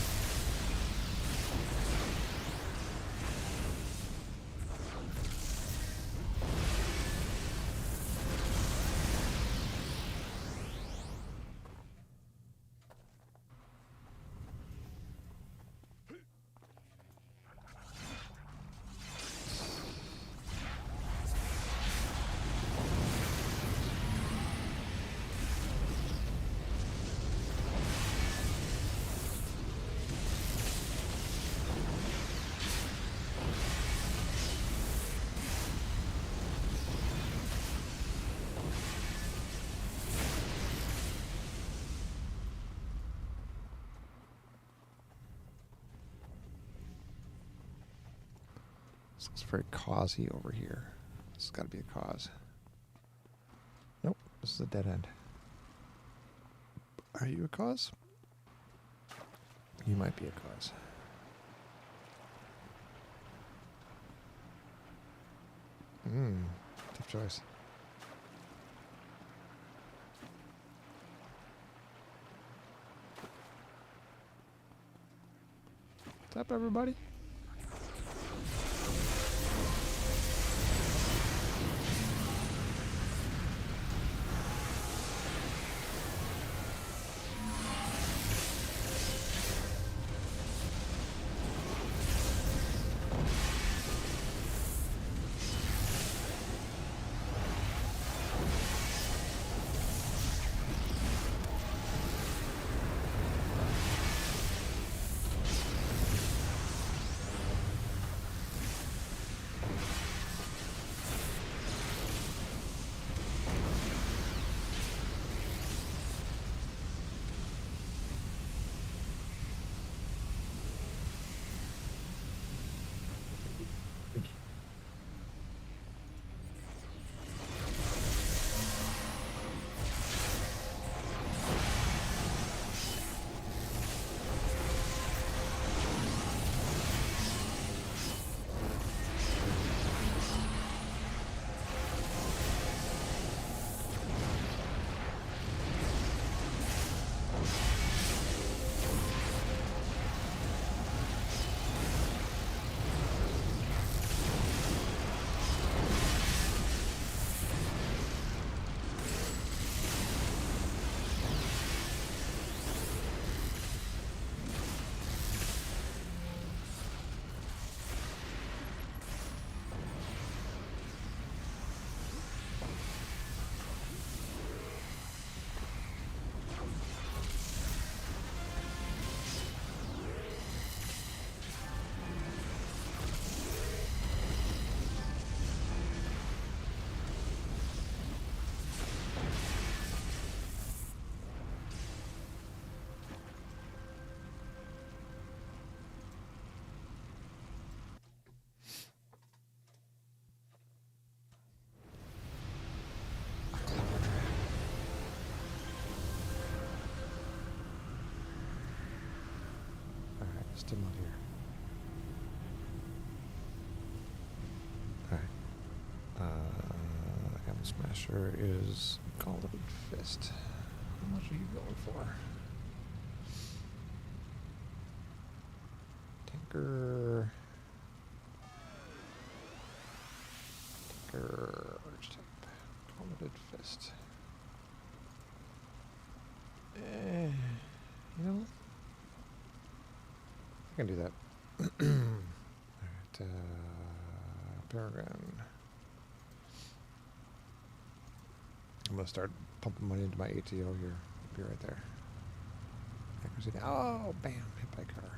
S1: This looks very causey over here. This has got to be a cause. Nope, this is a dead end. Are you a cause? You might be a cause. Tough choice. What's up, everybody?
S2: system out here. Alright. Hammer Smasher is Golden Fist. How much are you going for? Tanker. Arch type. Golden Fist. You know, I can do that. Alright, Paragon. I'm gonna start pumping money into my ATO here. Be right there. Accuracy down. Oh, bam! Hit by car.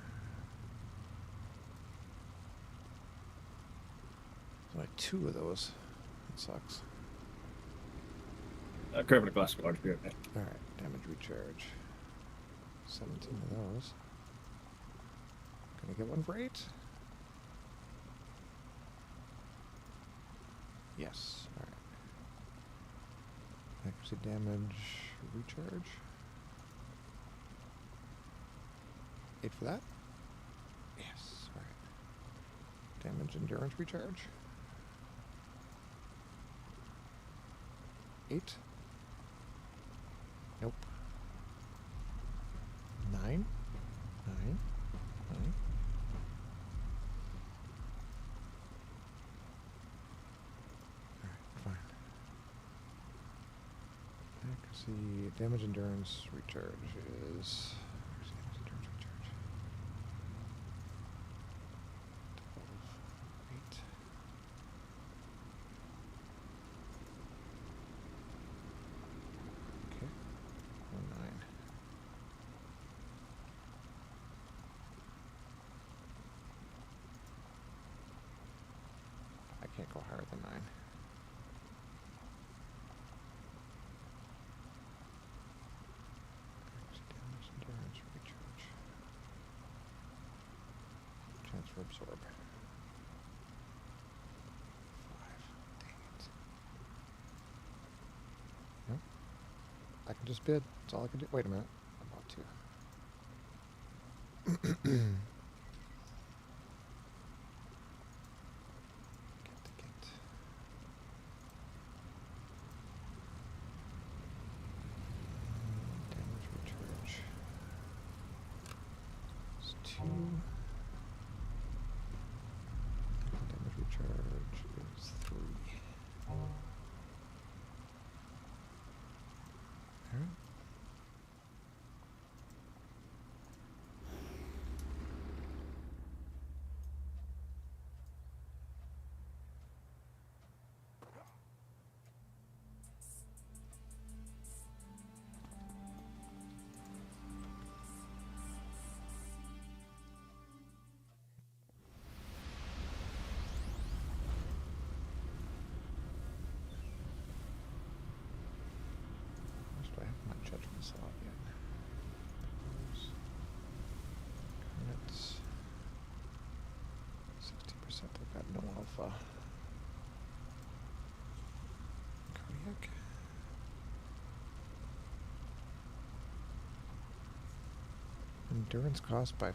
S2: There's only 2 of those. That sucks.
S3: Curve a glass large beer.
S2: Alright, damage recharge. 17 of those. Can I get one for 8? Yes. Alright. Accuracy damage recharge. 8 for that? Yes. Alright. Damage endurance recharge. 8. Nope. 9. 9. 9. Alright, fine. Accuracy, damage endurance recharge is. Where's damage endurance recharge? 12. 8. Okay. 9. I can't go higher than 9. Damage, endurance, recharge. Transfer, absorb. 5. Dang it. Nope. I can just bid. That's all I can do. Wait a minute. I'm about to. Get. Damage recharge. It's 2. Damage recharge is 3. Alright. Do I have my judgment slot yet? It's 60%. I've got no alpha. Cardiac. Endurance cost by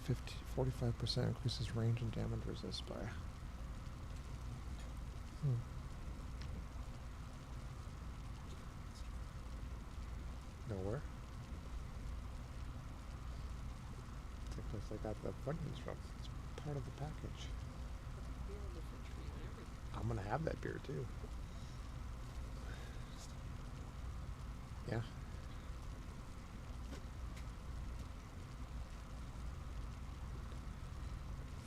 S2: 45% increases range and damage resist by. Nowhere. It's the place I got the buttons from. It's part of the package. I'm gonna have that beer too. Yeah.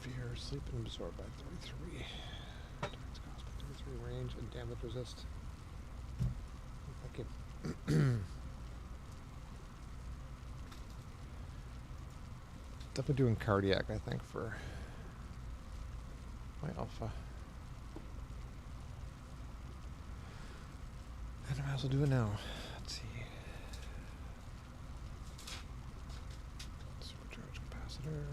S2: Fear, sleep, and absorb by 33. Endurance cost by 33, range and damage resist. Okay. Definitely doing cardiac, I think, for my alpha. And I might as well do it now. Let's see. Supercharge capacitor.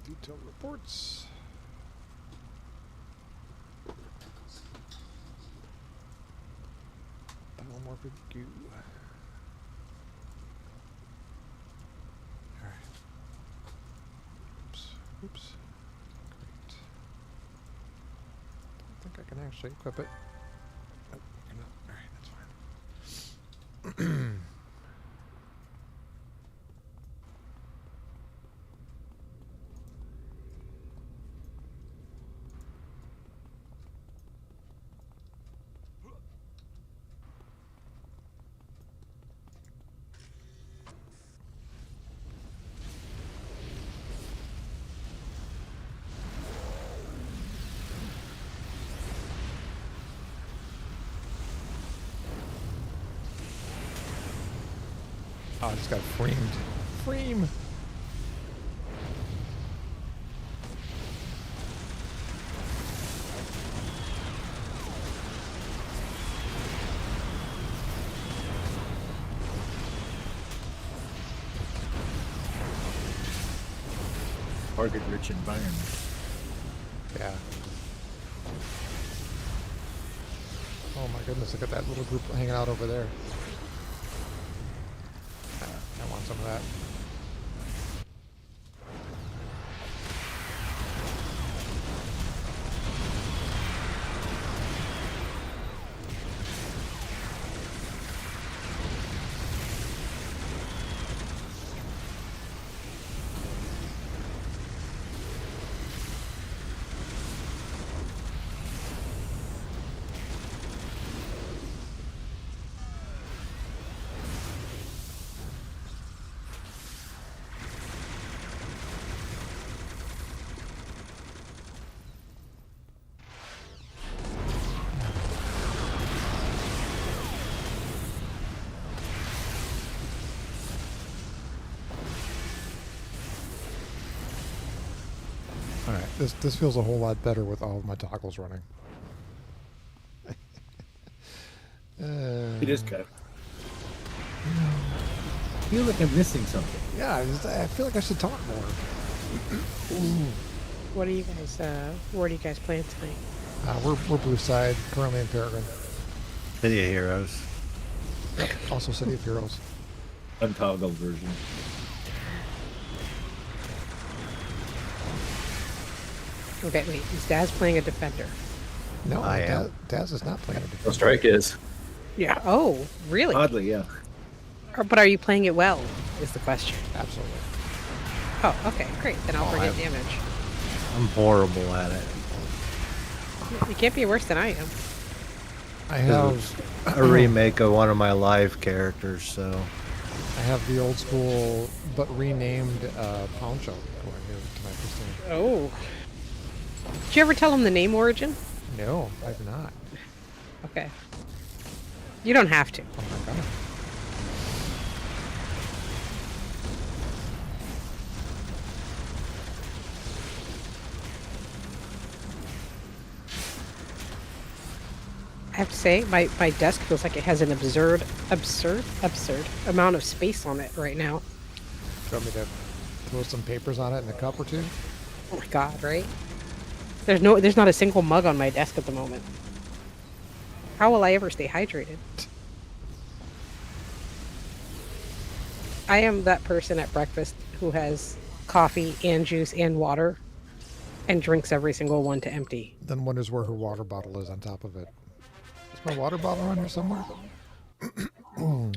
S2: Detailed reports. one more big goo. All right. Oops. Oops. Great. Don't think I can actually equip it. Oh, I cannot. All right, that's fine.
S1: Oh, I just got framed. Frame.
S7: Target-rich environment.
S1: Yeah. Oh my goodness, look at that little group hanging out over there. I want some of that. All right, this feels a whole lot better with all of my toggles running.
S3: It is good.
S7: I feel like I'm missing something.
S1: Yeah, I feel like I should talk more.
S8: What are you guys? Where do you guys play tonight?
S1: We're Blue Side, currently in Peregrine.
S6: City of Heroes.
S1: Yep, also City of Heroes.
S7: Untoggled version.
S8: Okay, wait. Is Daz playing a defender?
S1: No,
S6: I am.
S1: Daz is not playing a
S5: No
S1: defense.
S5: strike is.
S8: Yeah. Oh, really?
S7: Oddly, yeah.
S8: But are you playing it well? Is the question.
S1: Absolutely.
S8: Oh, okay, great. Then I'll forget
S6: I'm-
S8: damage.
S6: I'm horrible at it.
S8: You can't be worse than I am.
S1: I have
S6: A remake of one of my live characters, so
S1: I have the old school but renamed poncho going here tonight this time.
S8: Oh. Did you ever tell him the name origin?
S1: No, I've not.
S8: Okay. You don't have to.
S1: Oh my god.
S8: I have to say, my desk feels like it has an absurd amount of space on it right now.
S1: Do you want me to throw some papers on it in a cup or two?
S8: Oh my god, right? There's not a single mug on my desk at the moment. How will I ever stay hydrated? I am that person at breakfast who has coffee and juice and water and drinks every single one to empty.
S1: Then wonders where her water bottle is on top of it. Is my water bottle on here somewhere?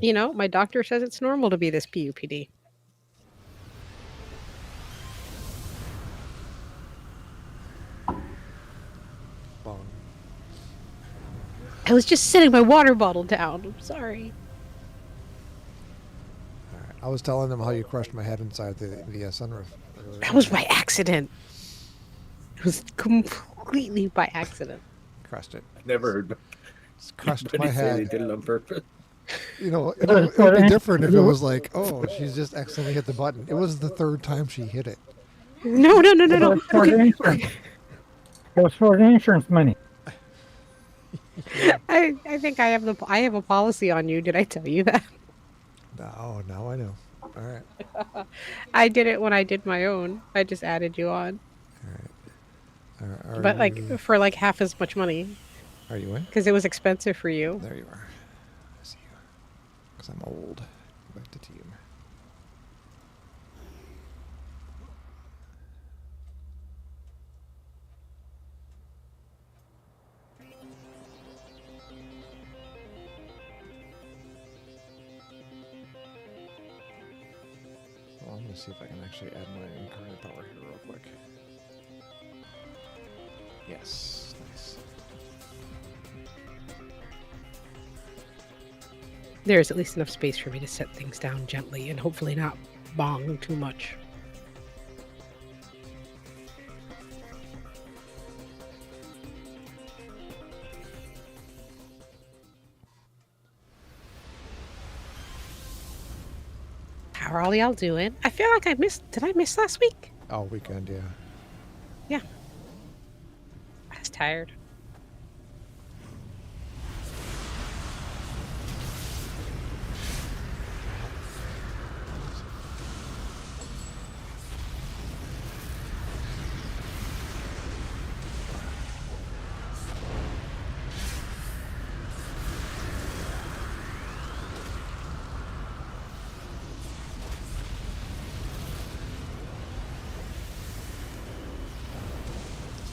S8: You know, my doctor says it's normal to be this PUPD.
S1: Bone.
S8: I was just setting my water bottle down. I'm sorry.
S1: All right. I was telling them how you crushed my head inside the sunroof. earlier.
S8: That was by accident. It was completely by accident.
S1: Crushed it.
S3: I never heard
S1: Just crushed
S3: anybody
S1: my
S3: say they
S1: head.
S3: did it on purpose.
S1: You know, it would be different if it was like, oh, she's just accidentally hit the button. It was the third time she hit it.
S8: No.
S4: It was for the insurance. It was for the insurance money.
S8: I think I have a policy on you. Did I tell you that?
S1: No, now I know. All right.
S8: I did it when I did my own. I just added you on, but like for like half as much money
S1: Are you in?
S8: because it was expensive for you.
S1: There you are. I see Because I'm old. Go back to team. Well, I'm going to see if I can actually add my incarnate power here real quick. Yes, nice.
S8: There's at least enough space for me to set things down gently and hopefully not bong too much. How are all y'all doing? I feel like I missed. Did I miss last week?
S1: Oh, weekend, yeah.
S8: Yeah. I was tired.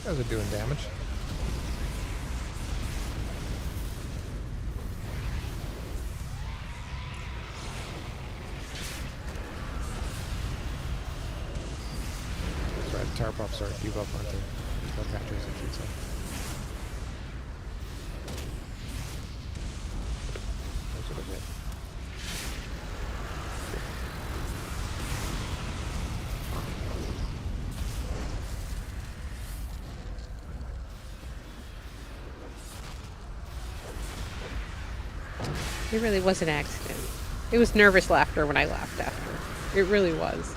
S1: These guys are doing damage. That's right, tar pups are debuff, aren't they? Or catchers, I should say. Those are the hit.
S8: It really was an accident. It was nervous laughter when I laughed after. It really was.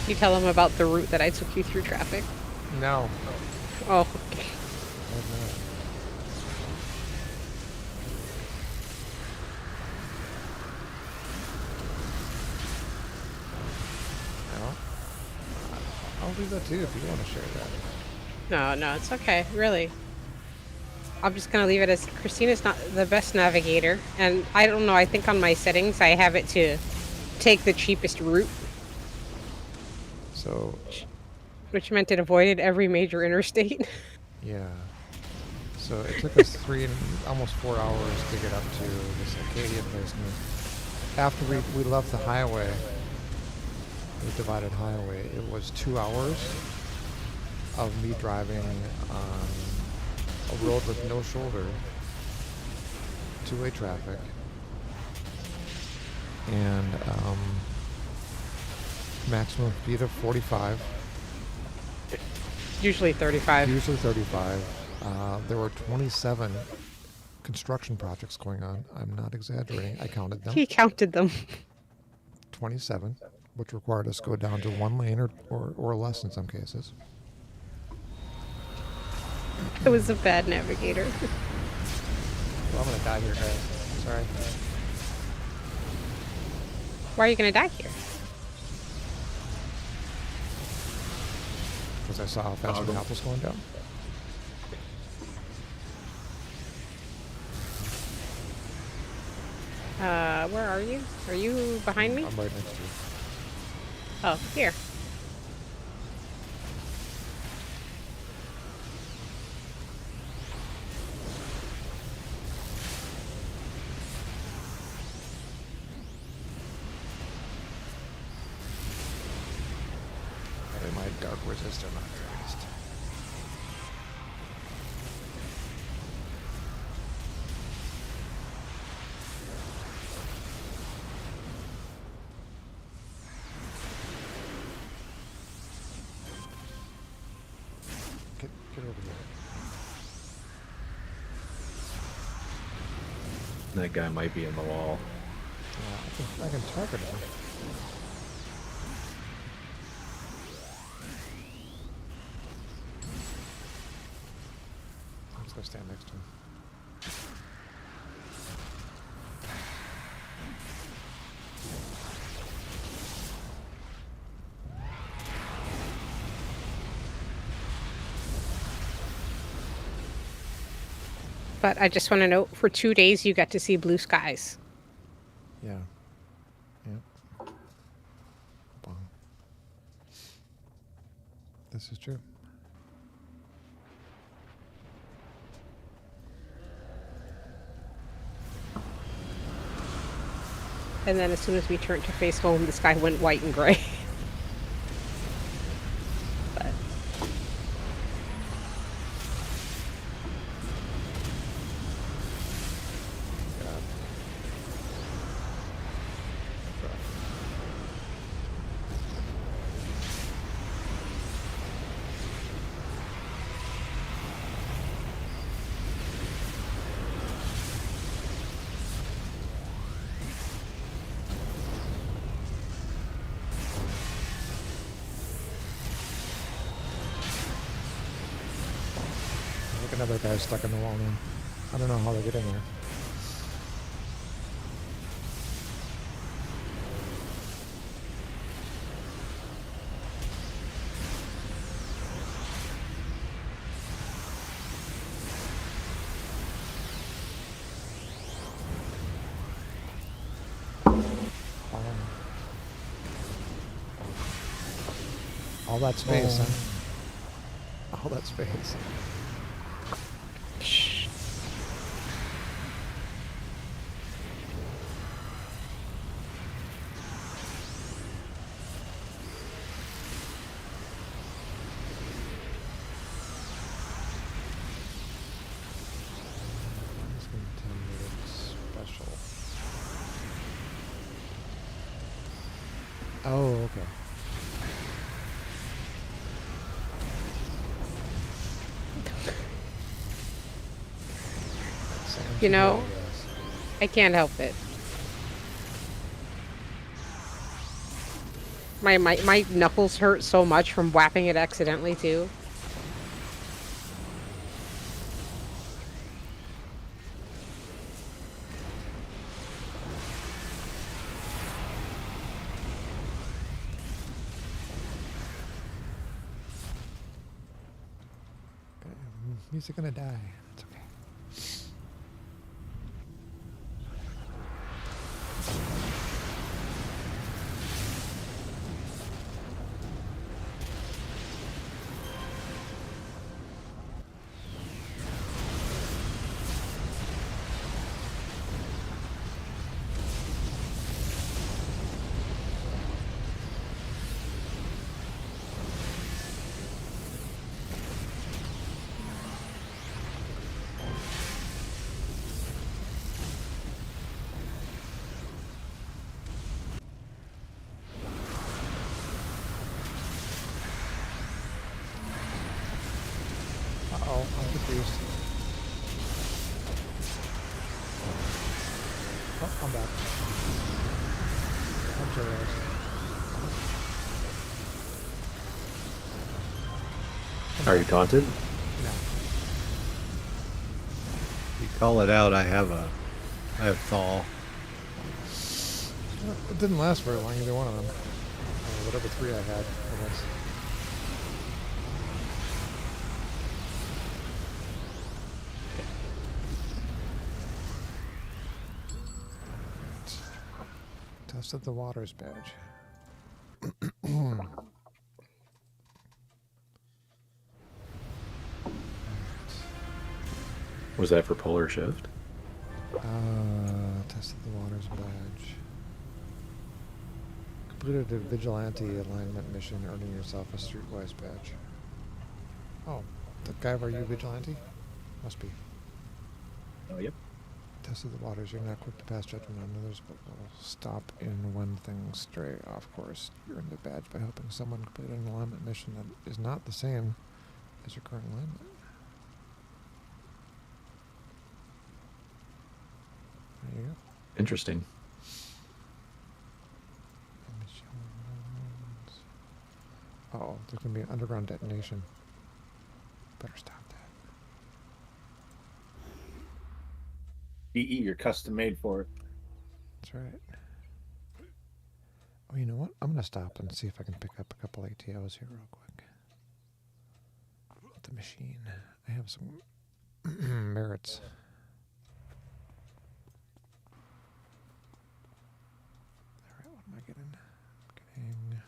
S8: You tell them about the route that I took you through traffic?
S1: No.
S8: Oh,
S1: I've not. No. I'll do that too if you want to share that.
S8: no, it's okay, really. I'm just gonna leave it as Christina's not the best navigator, and I don't know, I think on my settings I have it to take the cheapest route,
S1: So,
S8: which meant it avoided every major interstate.
S1: yeah. So it took us almost 4 hours to get up to this Acadia place. And after we left the highway, the divided highway, it was 2 hours of me driving on a road with no shoulder, two-way traffic, and maximum speed of 45.
S8: Usually 35.
S1: Usually 35. There were 27 construction projects going on. I'm not exaggerating. I counted them.
S8: He counted them.
S1: 27, which required us to go down to one lane or less in some cases.
S8: I was a bad navigator.
S1: Well, I'm going to die here, guys. Sorry.
S8: Why are you gonna die here?
S1: Because I saw how fast the map was going down.
S8: Where are you? Are you behind me?
S1: I'm right next to you.
S8: Oh, here.
S1: Hey, my dark resist are not greatest. Get over here.
S5: That guy might be in the wall.
S1: I can target him. I'm just gonna stand next to him.
S8: But I just want to note, for 2 days, you got to see blue skies.
S2: Yeah. Yep. Wow. This is true.
S8: And then as soon as we turned to face home, the sky went white and gray. But
S2: Look, another guy's stuck in the wall now. I don't know how they're getting there. All that space, huh? All that space. Special. Oh, okay.
S8: you know, I can't help it. My knuckles hurt so much from whapping it accidentally too.
S2: Music gonna die. It's okay. Uh-oh, I'm confused. Oh, I'm back. I'm sure it is.
S5: Are you taunted?
S2: No.
S6: You call it out, I have thaw.
S2: Well, it didn't last very long, either one of them. Whatever 3 I had, I guess. Tested the waters badge.
S5: Was that for polar shift?
S2: Tested the waters badge. Completed a vigilante alignment mission, earning yourself a streetwise badge. Oh, the guy were you vigilante? Must be.
S7: Oh, yep.
S2: Tested the waters. You're not quick to pass judgment on others, but will stop in when things stray off course. You earned the badge by helping someone complete an alignment mission that is not the same as your current alignment. There you go.
S5: Interesting.
S2: Uh-oh, there's going to be an underground detonation. Better stop that.
S7: EE, you're custom made for it.
S2: That's right. Oh, you know what? I'm going to stop and see if I can pick up a couple ATOs here real quick. The machine. I have some merits. Ping.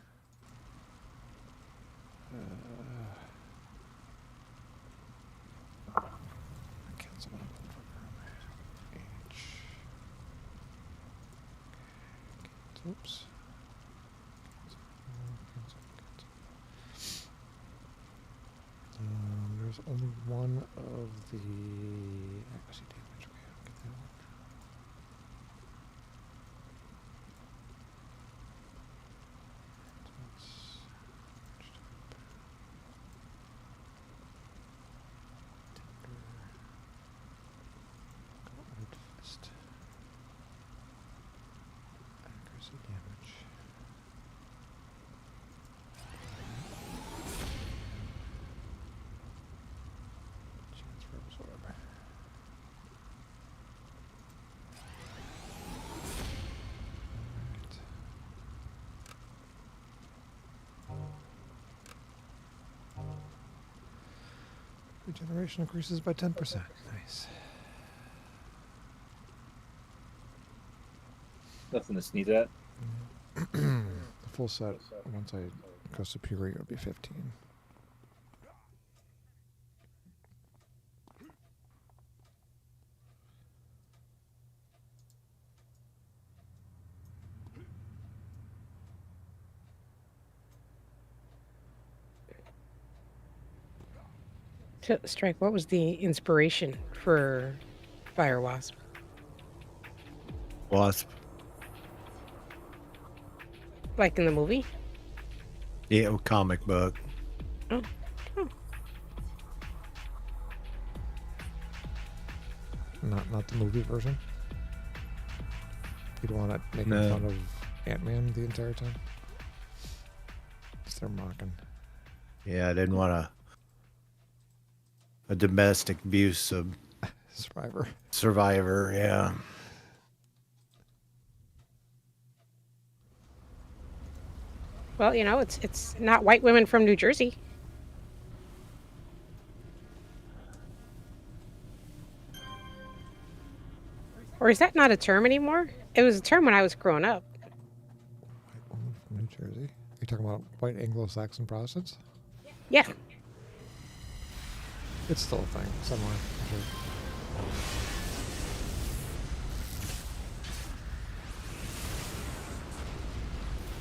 S2: Cancel that motherfucker. H. Oops. There's only one of the accuracy damage. Okay, I'll get that one. Gauntlet fist. Accuracy damage. Chance for absorb. Alright. Regeneration increases by 10%. Nice.
S7: Nothing to sneeze at.
S2: The full set, once I go superior, it'll be 15.
S8: Strike, what was the inspiration for Fire Wasp?
S6: Wasp.
S8: Like in the movie?
S6: Yeah, comic book.
S8: Oh.
S2: Not the movie version. You don't want to make
S6: No.
S2: fun of Ant-Man the entire time. They're mocking.
S6: Yeah, I didn't want a domestic abuse
S2: Survivor.
S6: survivor. Yeah.
S8: Well, you know, it's not white women from New Jersey. Or is that not a term anymore? It was a term when I was growing up.
S2: White woman from New Jersey. Are you talking about white Anglo-Saxon Protestants?
S8: Yeah.
S2: It's still a thing somewhere. I'm sure.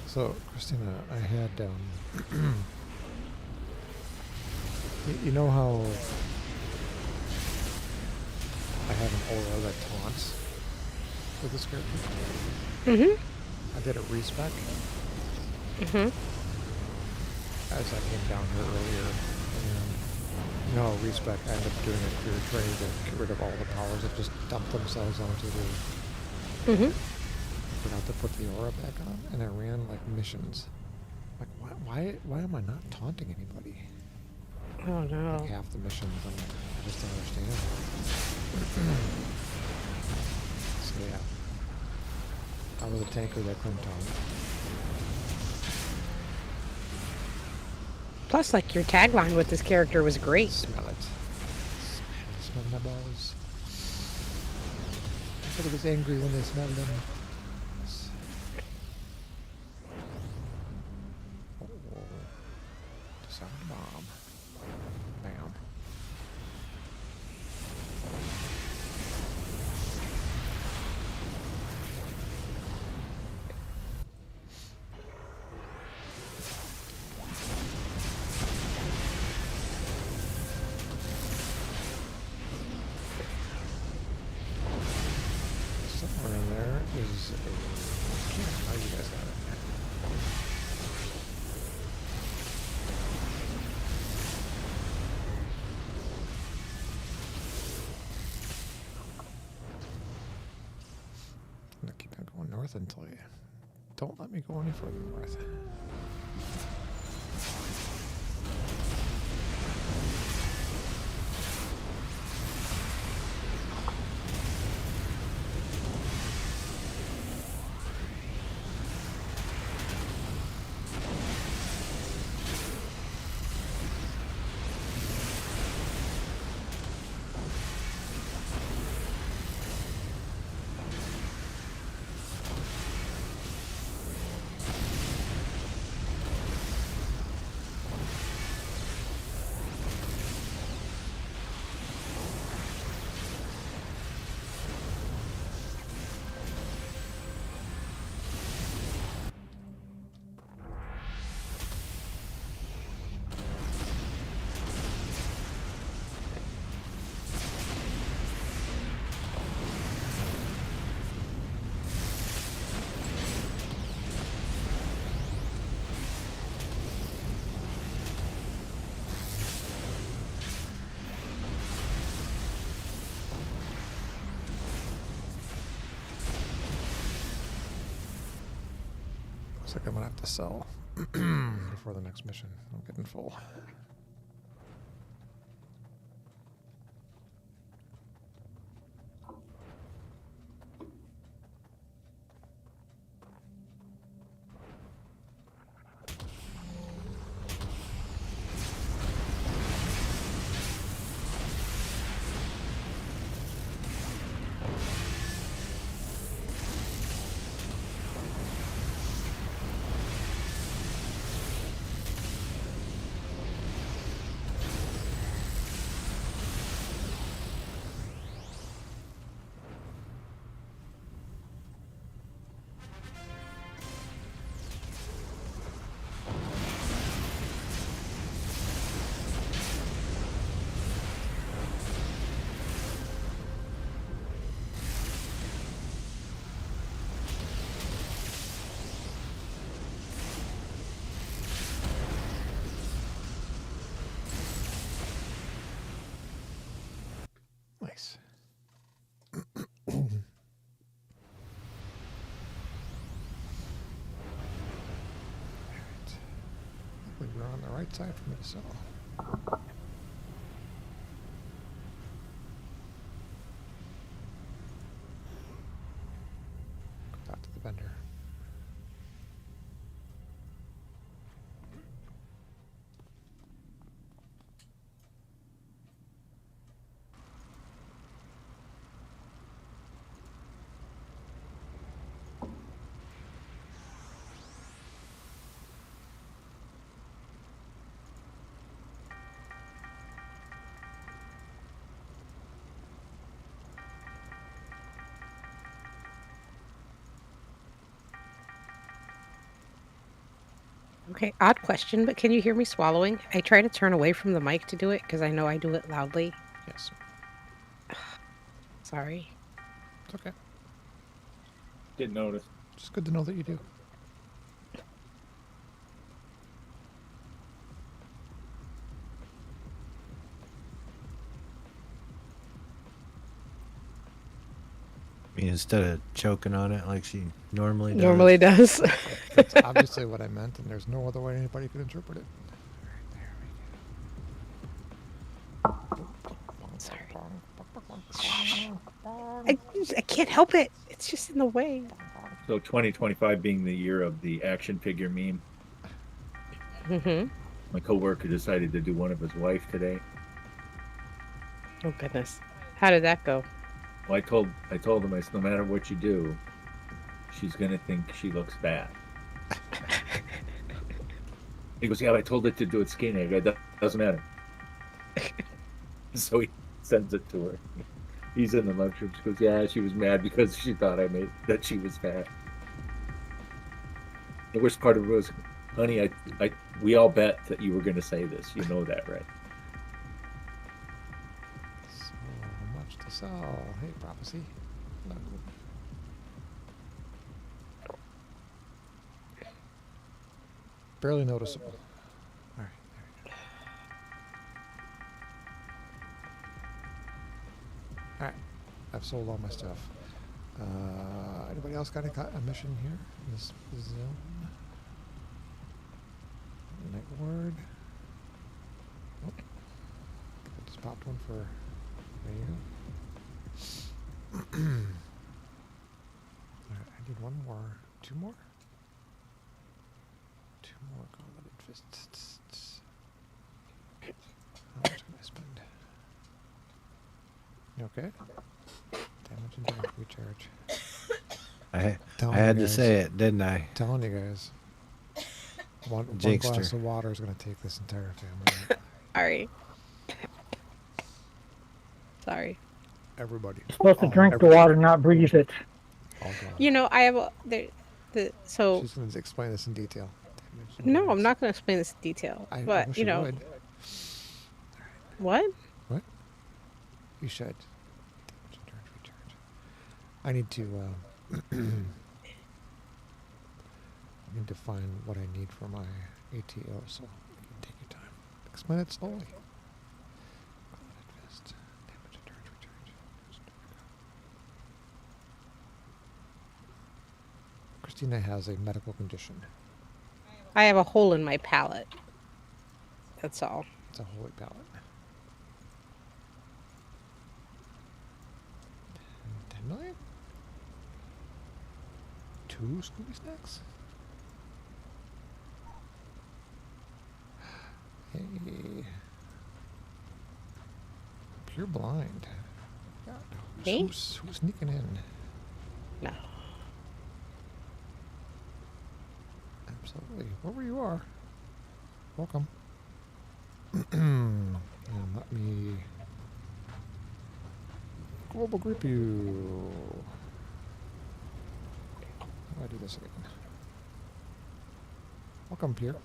S2: So, Christina, I had, you know how I have an aura that taunts with this character?
S8: Mm-hmm.
S2: I did a respec
S8: Mm-hmm.
S2: as I came down here earlier. And you know how respec, I ended up doing a clear trade to get rid of all the powers that just dump themselves onto the...
S8: Mm-hmm.
S2: Forgot to put the aura back on, and I ran like missions. Like, why am I not taunting anybody?
S8: Oh no.
S2: Like half the missions, I'm like, I just don't understand. So yeah, I was a tanker that couldn't taunt.
S8: Plus, like, your tagline with this character was great.
S2: Smell it. Smell my balls. Everybody gets angry when they smell them. Oh, disarm bomb. Bam. Somewhere in there is a... How you guys got it? I'm gonna keep on going north until you don't let me go any further north. Looks like I'm gonna have to sell before the next mission. I'm getting full. Nice. Luckily we're on the right side for me to sell. Go back to the vendor.
S8: Okay, odd question, but can you hear me swallowing? I try to turn away from the mic to do it because I know I do it loudly.
S2: Yes.
S8: Sorry.
S2: It's okay.
S7: Didn't notice.
S2: Just good to know that you do.
S6: I mean, instead of choking on it like she normally does.
S8: Normally does.
S2: That's obviously what I meant, and there's no other way anybody could interpret it.
S8: Sorry. I can't help it. It's just in the way.
S7: So 2025 being the year of the action figure meme,
S8: Mm-hmm.
S7: my coworker decided to do one of his wife today.
S8: Oh goodness. How did that go?
S7: Well, I told him, I said, no matter what you do, she's gonna think she looks bad. He goes, yeah, but I told her to do it skinny. I go, that doesn't matter. So he sends it to her. He's in the lunchroom. She goes, yeah, she was mad because she thought that she was fat. The worst part of it was, honey, we all bet that you were going to say this. You know that, right?
S2: So much to sell. Hey, Prophecy. Hello. Barely noticeable. All right, there we go. All right, I've sold all my stuff. Anybody else got a mission here in this zone? Night word. Oh, I just popped one for. There you go. All right, I need one more. Two more. Two more gauntleted fists. How much can I spend? You okay? Damage and damage recharge.
S6: I
S2: Telling
S6: had
S2: you
S6: to
S2: guys.
S6: say it, didn't I?
S2: Telling you guys. One
S6: Jinxed
S2: glass
S6: her.
S2: of water is going to take this entire family.
S8: Sorry. Sorry.
S2: Everybody.
S4: You're supposed to
S2: All-
S4: drink the
S2: everybody.
S4: water, not breathe it.
S2: All gone.
S8: You know, I have so
S2: She's going to explain this in detail. Damage and
S8: no, I'm
S2: damage.
S8: not going to explain this in detail.
S2: I
S8: But
S2: wish
S8: you know
S2: would.
S8: what?
S2: You should. Damage and damage recharge. I need to. I need to find what I need for my ATO, so you can take your time. Explain it slowly. Gauntleted fist. Damage and damage recharge. Christina has a medical condition.
S8: I have a hole in my palate. That's all.
S2: It's a holy palate. 10 million? 2 Scooby Snacks? Hey. Pure blind. God,
S8: Me?
S2: who's sneaking in?
S8: No.
S2: Absolutely. Wherever you are. Welcome. And let me global group you. How do I do this again? Welcome, Pierre.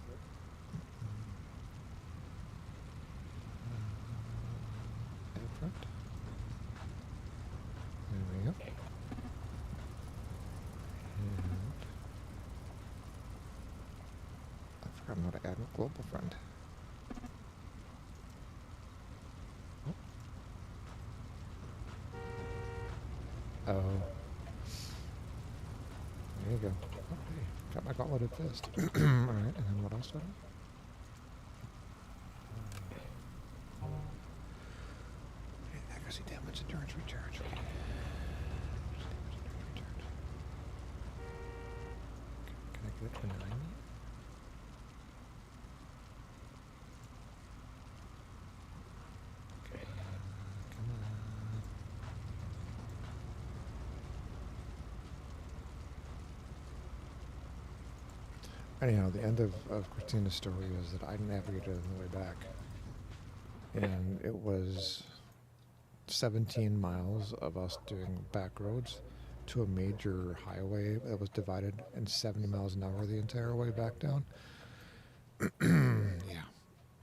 S2: Add front. There we go. And I forgot how to add a global friend. Oh. There you go. Okay. Got my gauntleted fist. Alright, and then what else do I do? Accuracy, damage, endurance, recharge. Okay. Can I get it for 9? Okay. Come on. Anyhow, the end of Christina's story is that I navigated on the way back. And it was 17 miles of us doing back roads to a major highway that was divided in 70 miles an hour the entire way back down. Yeah.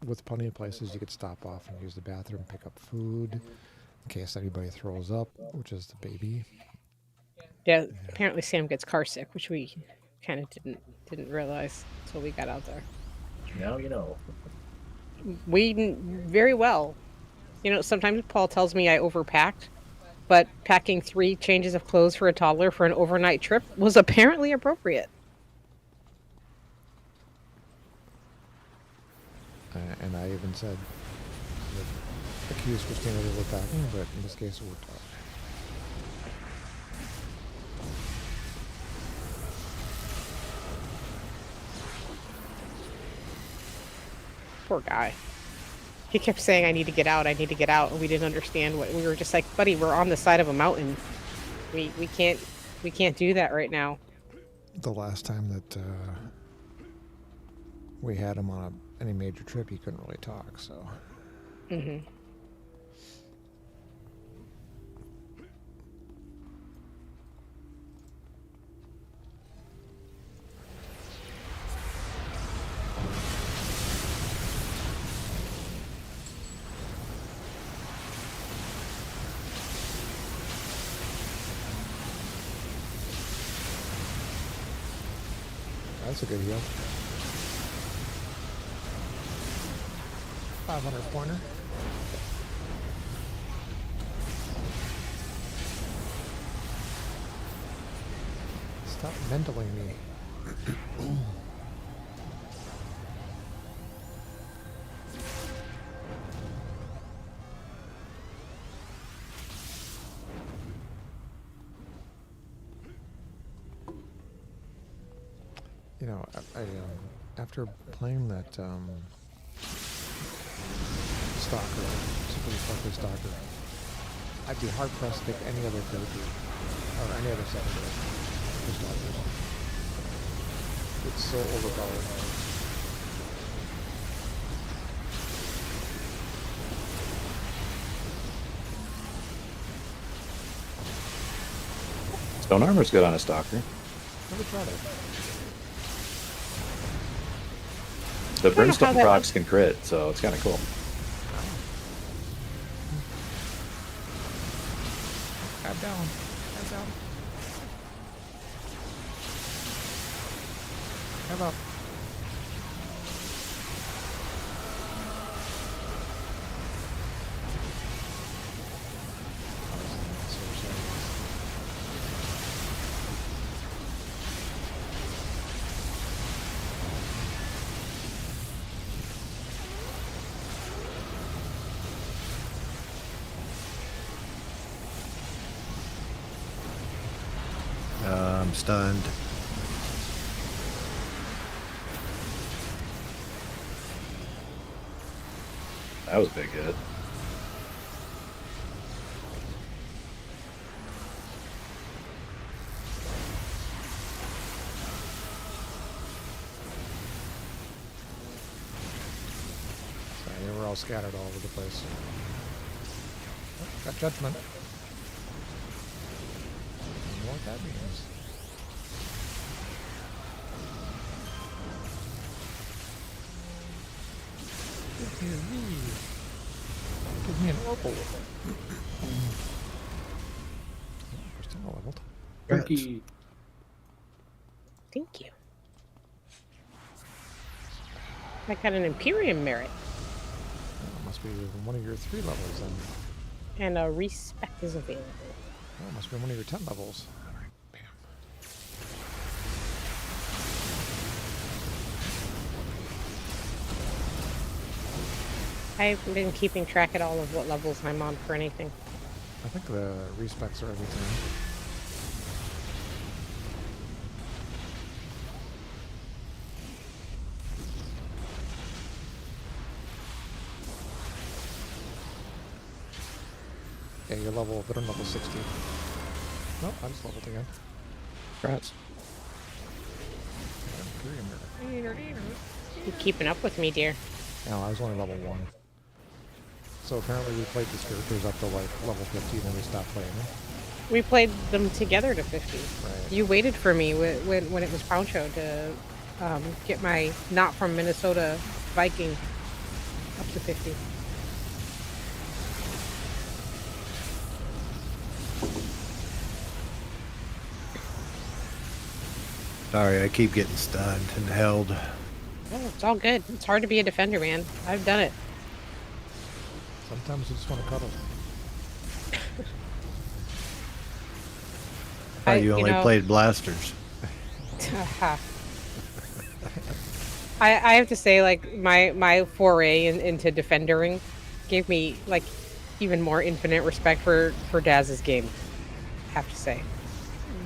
S2: With plenty of places you could stop off and use the bathroom, pick up food, in case anybody throws up, which is the baby.
S8: Yeah, apparently Sam gets car sick, which we kind of didn't realize until we got out there.
S7: Now you know.
S8: Very well. You know, sometimes Paul tells me I overpacked, but packing 3 changes of clothes for a toddler for an overnight trip was apparently appropriate.
S2: And I even said, accused Christina of overpacking, but in this case it worked out.
S8: Poor guy. He kept saying, I need to get out, and we didn't understand what we were just like, buddy, we're on the side of a mountain. We can't do that right now.
S2: The last time that we had him on any major trip, he couldn't really talk, so.
S8: Mm-hmm.
S2: That's a good heal. 500 pointer. Stop mentaling me. You know, I after playing that Stalker, Super Stalker Stalker, I'd be hard pressed to pick any other character or any other secondary for Stalkers. It's so overpowered.
S5: Stone armor's good on a stalker.
S2: Never tried it.
S5: The
S8: don't know how
S5: brimstone
S8: that
S5: procs can crit, so it's kind of cool.
S2: Add down. Add down. Have up.
S6: I'm stunned.
S5: That was a big hit.
S2: Sorry, they were all scattered all over the place. Oh, got judgment. I don't know what that means. Give me an opal. We're still leveled.
S7: Turkey.
S8: Thank you. I got an Imperium merit
S2: That must be one of your 3 levels then.
S8: and a respect is available.
S2: That must be one of your 10 levels. Bam.
S8: I haven't been keeping track at all of what levels I'm on for anything.
S2: I think the respecs are every 10. Yeah, you're level, they're level 60. Nope, I just leveled again.
S5: Congrats.
S8: You keeping up with me, dear?
S2: No, I was only level 1. So apparently we played these characters up to like level 50 and then we stopped playing them.
S8: We played them together to 50.
S2: Right.
S8: You waited for me when it was Poncho to get my not from Minnesota Viking up to 50.
S6: Sorry, I keep getting stunned and held.
S8: Oh, it's all good. It's hard to be a defender, man. I've done it.
S2: Sometimes you just want to cuddle.
S6: Oh, you only played blasters.
S8: I have to say, like, my foray into defendering gave me, like, even more infinite respect for Daz's game. I have to say.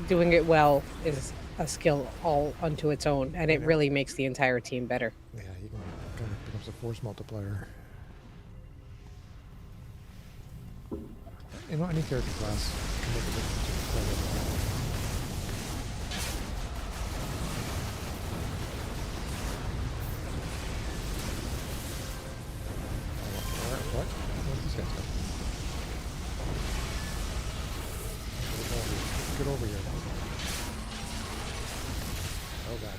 S8: Doing it well is a skill all unto its own, and it really makes the entire team better.
S2: Yeah, you can kind of becomes a force multiplier. You know, any character class can make a difference if you play it well. What? What is this guy doing? Get over here. Oh god.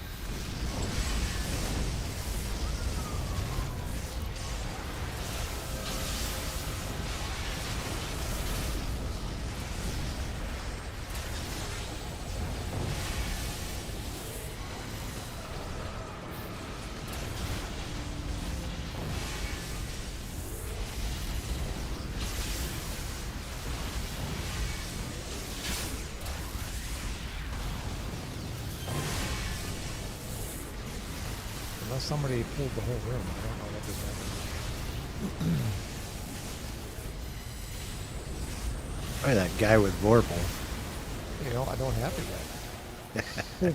S2: Unless somebody pulled the whole room, I don't know what just happened.
S6: Why that guy with Vorpal?
S2: You know, I don't have it yet. I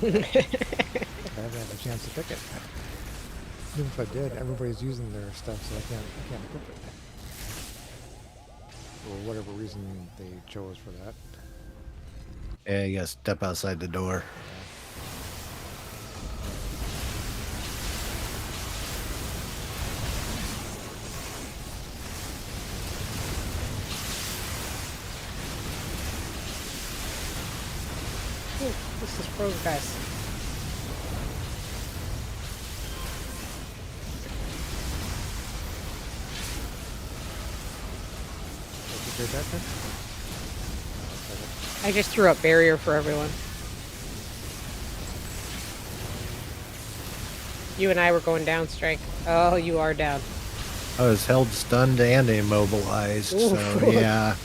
S2: haven't had a chance to pick it. Even if I did, everybody's using their stuff, so I can't equip it. For whatever reason they chose for that.
S6: Yeah, you gotta step outside the door.
S8: This is pros, guys.
S2: Did you get that thing?
S8: I just threw up barrier for everyone. You and I were going down, Strike. Oh, you are down.
S6: I was held stunned and immobilized, so yeah.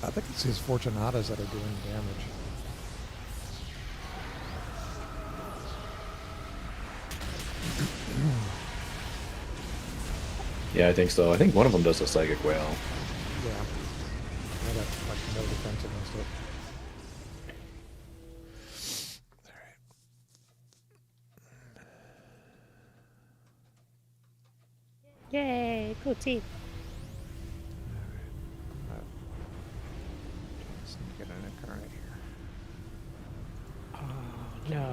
S2: I think it's these Fortunatas that are doing damage.
S5: Yeah, I think so. I think one of them does a psychic whale.
S2: Yeah. I got like no defense against it.
S8: Yay, cool team.
S2: Just need to get an incarnate here.
S8: Oh no,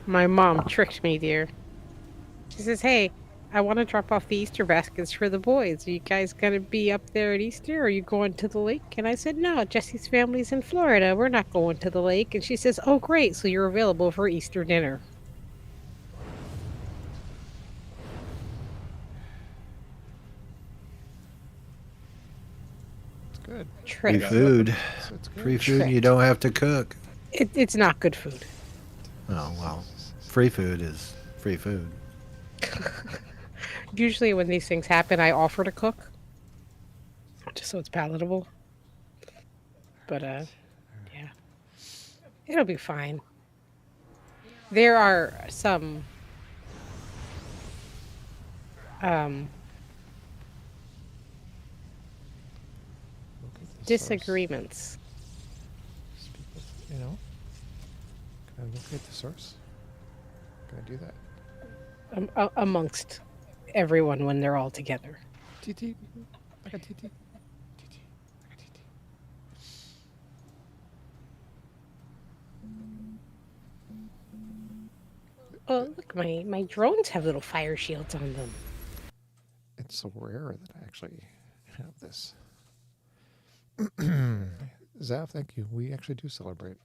S8: my mom tricked me, dear. She says, "Hey, I want to drop off the Easter baskets for the boys. Are you guys gonna be up there at Easter? Or are you going to the lake?" And I said, "No, Jesse's family's in Florida. We're not going to the lake." And she says, "Oh, great, so you're available for Easter dinner."
S2: It's good.
S6: Free
S8: Trick.
S6: food.
S2: It's good.
S6: Free food.
S8: Trick.
S6: You don't have to cook.
S8: It's not good food.
S6: Oh well, free food is free food.
S8: Usually when these things happen, I offer to cook, just so it's palatable. But yeah, it'll be fine. There are some
S2: Locate the source.
S8: disagreements.
S2: Speak with, you know. Can I locate the source? Can I do that?
S8: Amongst everyone when they're all together.
S2: TT. I got TT. TT. I got TT.
S8: Oh, look, my drones have little fire shields on them.
S2: It's so rare that I actually have this. Zav, thank you. We actually do celebrate.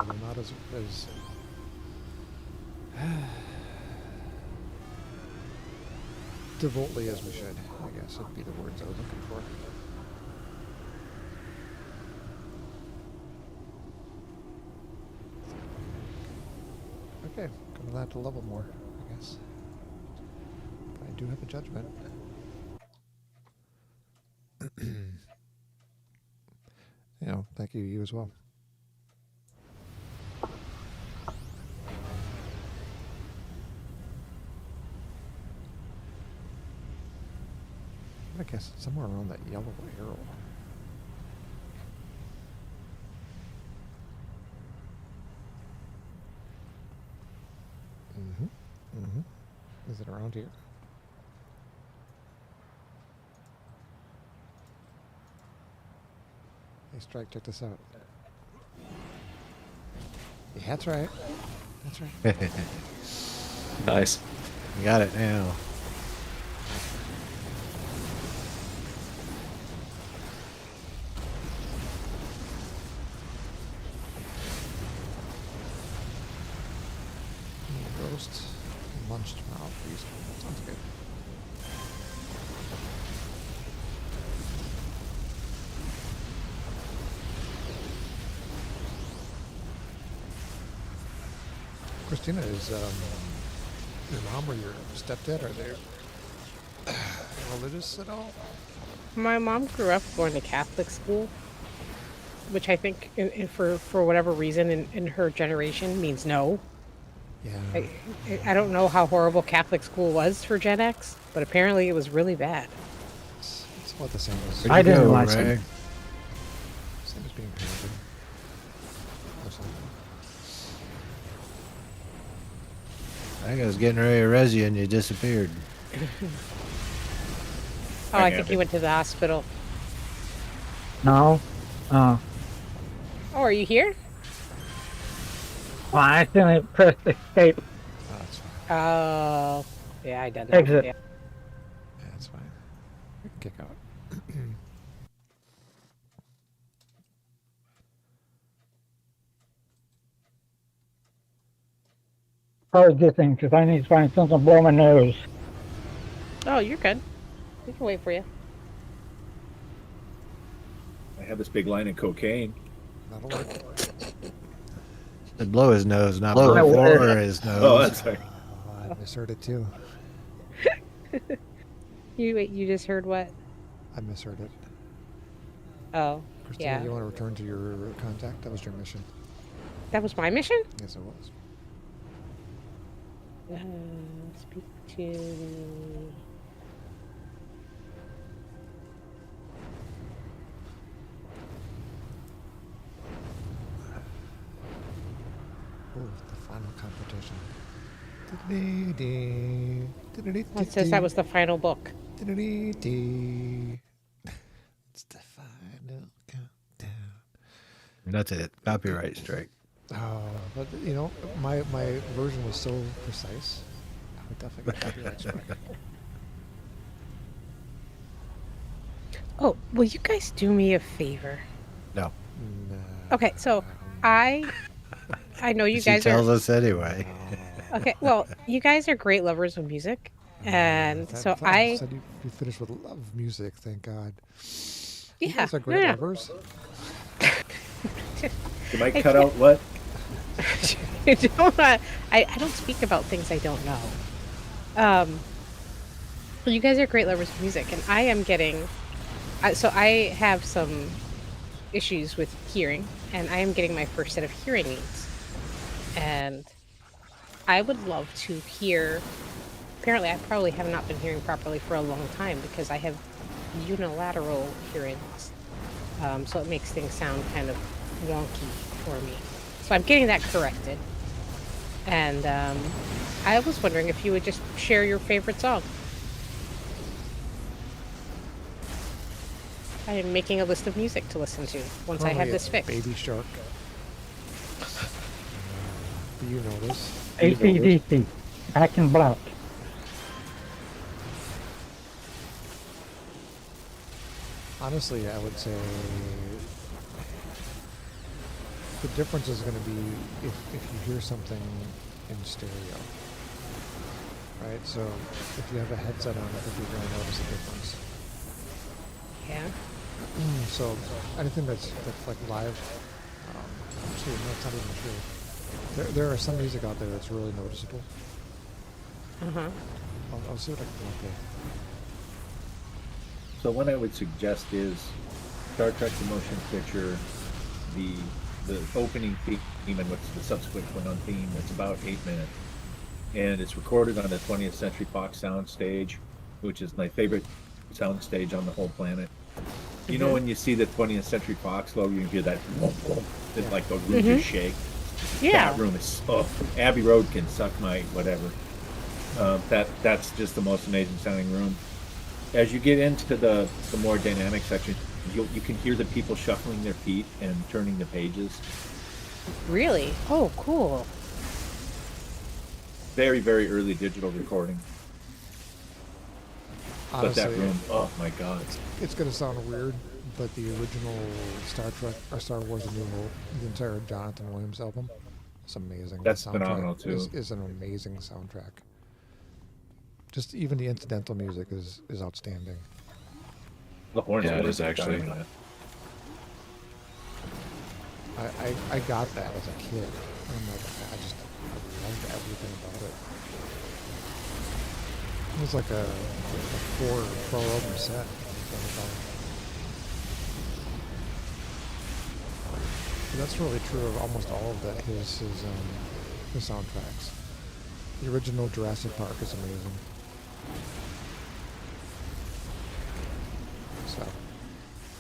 S2: Although not as devoutly as we should, I guess would be the words I was looking for. Okay, gonna have to level more, I guess. But I do have a judgment. You know, thank you, you as well. I guess it's somewhere around that yellow arrow. Is it around here? Hey, Strike, check this out. Yeah, that's right. That's right.
S5: Nice.
S6: You got it now.
S2: Roast, munched mouth. That sounds good. Christina, is your mom or your stepdad, are they religious at all?
S8: My mom grew up going to Catholic school, which I think, for whatever reason, in her generation, means no.
S2: Yeah.
S8: I don't know how horrible Catholic school was for Gen X, but apparently it was really bad.
S2: It's about the same as,
S6: Where'd you
S4: I didn't
S6: go,
S4: like it.
S6: Ray?
S2: same as being parented. Or something.
S6: I think I was getting ready to res you and you disappeared.
S8: Oh, I think he went to the hospital.
S4: No.
S8: Oh, are you here?
S4: Well, I accidentally pressed escape.
S2: Oh, that's fine.
S8: Oh, yeah, I done that.
S4: Exit.
S8: Yeah.
S2: Yeah, that's fine. We can kick out.
S4: Probably a good thing, because I need to find something to blow my nose.
S8: Oh, you're good. We can wait for you.
S7: I have this big line of cocaine.
S2: That'll work.
S6: To blow his nose, not
S4: Blow
S6: blow
S4: it.
S6: for his nose.
S7: Oh, that's right.
S2: I misheard it too.
S8: You just heard what?
S2: I misheard it.
S8: Oh,
S2: Christina,
S8: yeah.
S2: you want to return to your contact? That was your mission.
S8: That was my mission?
S2: Yes, it was.
S8: Speak to...
S2: Oh, the final confrontation.
S8: It says that was the final book.
S2: It's the final countdown.
S6: That's it. Copyright strike.
S2: Oh, but my version was so precise. I would definitely get copyright strike.
S8: Oh, will you guys do me a favor?
S6: No.
S2: No.
S8: Okay, so I know you
S6: She
S8: guys
S6: tells
S8: are
S6: us anyway.
S8: okay. Well, you guys are great lovers of music, and
S2: That-
S8: so
S2: thought
S8: I
S2: you said you finished with love music. Thank God. You
S8: yeah.
S2: guys are great
S8: no.
S2: lovers.
S7: You might cut out what?
S8: I don't speak about things I don't know. Well, you guys are great lovers of music, and I am getting. So I have some issues with hearing, and I am getting my first set of hearing aids, and I would love to hear. Apparently, I probably have not been hearing properly for a long time because I have unilateral hearing loss. So it makes things sound kind of wonky for me. So I'm getting that corrected. And I was wondering if you would just share your favorite song. I am making a list of music to listen to once I have
S2: Probably
S8: this fixed.
S2: Baby Shark. Do you know this?
S4: ACDC, Back in Black.
S2: Honestly, I would say the difference is going to be if you hear something in stereo, right? So if you have a headset on, I think you're going to notice a difference.
S8: Yeah.
S2: So anything that's like live, actually, no, it's not even true. There are some music out there that's really noticeable.
S8: Uh-huh.
S2: I'll see what I can come up with.
S7: So what I would suggest is Star Trek the Motion Picture, the opening theme and what's the subsequent one on theme. It's about 8 minutes, and it's recorded on the 20th Century Fox soundstage, which is my favorite soundstage on the whole planet. You know when you see the 20th Century Fox logo, you hear that it's like the room just shake.
S8: Yeah.
S7: That room is Abbey Road can suck my whatever. That's just the most amazing sounding room. As you get into the more dynamic section, you can hear the people shuffling their feet and turning the pages.
S8: Really? Oh, cool.
S7: Very, very early digital recording.
S2: Honestly,
S7: But that room, oh my God.
S2: it's going to sound weird, but the original Star Trek or Star Wars: A New Hope, the entire Jonathan Williams album, it's amazing.
S7: That's
S2: The soundtrack
S7: phenomenal, too.
S2: Is an amazing soundtrack. Just even the incidental music is outstanding.
S7: The horns
S5: Yeah, it
S7: were
S5: is actually.
S7: dynamite.
S2: I got that as a kid. I'm like, I loved everything about it. It was like a 4 album set. But that's really true of almost all of his soundtracks. The original Jurassic Park is amazing. So,